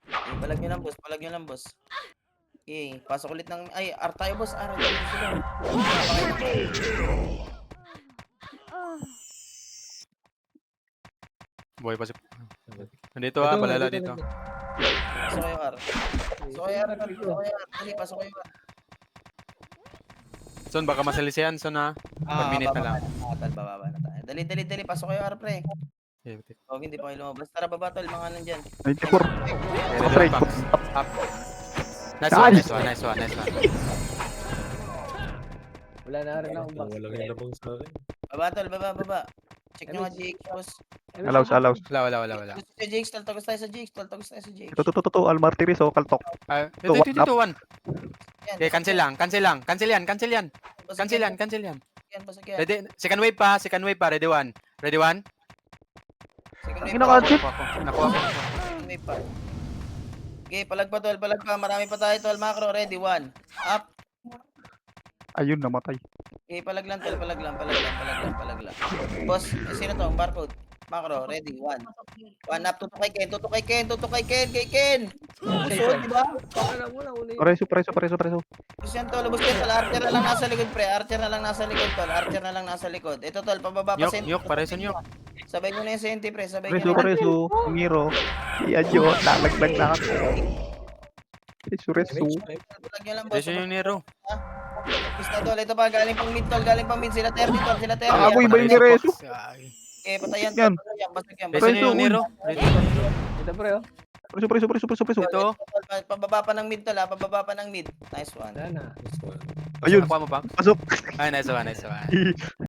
S2: Okay, palag nyo lang, boss. Okay, pasok ulit ng... Ay, R tayo, boss. R tayo sila.
S3: Boy pa si... Nandito ha, balala dito.
S2: Pasok kayo, R. Dali, pasok kayo, R.
S3: Son, baka masalisihan, Son ha. 1 minute na lang.
S2: Bababa na tayo. Dali, pasok kayo, R, pre.
S3: Okay,
S2: Huwag hindi pa kayo lumabas. Tara, baba, tol. Mga nandyan.
S5: 94. Max
S3: ready
S5: range.
S3: one, Pax. Up. Nice one.
S1: Wala na rin akong box.
S4: Wala yung labang sa akin.
S2: Baba, tol. Baba. Check nyo nga, GX, boss.
S5: Allows.
S3: Wala.
S2: Sa GX, tol. Tagos tayo sa GX.
S5: Ito. Almartiris o Kaltok.
S3: Ah,
S5: Ito,
S3: ito, one.
S2: Yan,
S3: Okay, cancel yan. Cancel yan.
S2: Pasok
S3: Yan.
S2: pasok yan.
S3: Ready, second wave pa, ready one. Ready one?
S2: Second
S5: Ang
S2: wave
S5: ina
S2: pa.
S5: cancel.
S3: Nakuha ko.
S2: Second wave pa. Okay, palag pa. Marami pa tayo, tol. Macro, ready, 1. Up.
S5: Ayun, namatay.
S2: Okay, palag lang. Boss, sino to? Ang barcode. Macro, ready, 1. 1 up, tutok kay Ken. Kay Ken. Susunod, di ba?
S5: Preso.
S2: Lubos yan, tol. Archer na lang nasa likod, pre. Archer na lang nasa likod. Ito, tol. Pababa pa senti.
S3: Nyok, pare sa nyok.
S2: Sabay nyo na yung senti, pre. Sabay nyo na.
S5: Preso. Miro. Iadyo. Nalaglag na ako. Preso.
S2: Palag nyo lang, boss.
S3: Desyo yung Nero.
S2: Pista, tol. Ito pa, galing pang mid, tol. Sila 30, tol.
S5: Agoy ba yung ni Reso?
S2: Okay, patayan,
S5: Yan.
S2: tol. Basag yan.
S3: Desyo yung Nero. Ready.
S1: Ito, pre, oh.
S5: Preso.
S3: Ito.
S2: Pababa pa ng mid, tol. Pababa pa ng mid. Nice one.
S1: Wala na.
S5: Ayun.
S3: Nakuha mo pa?
S5: Pasok.
S3: Ay, nice one.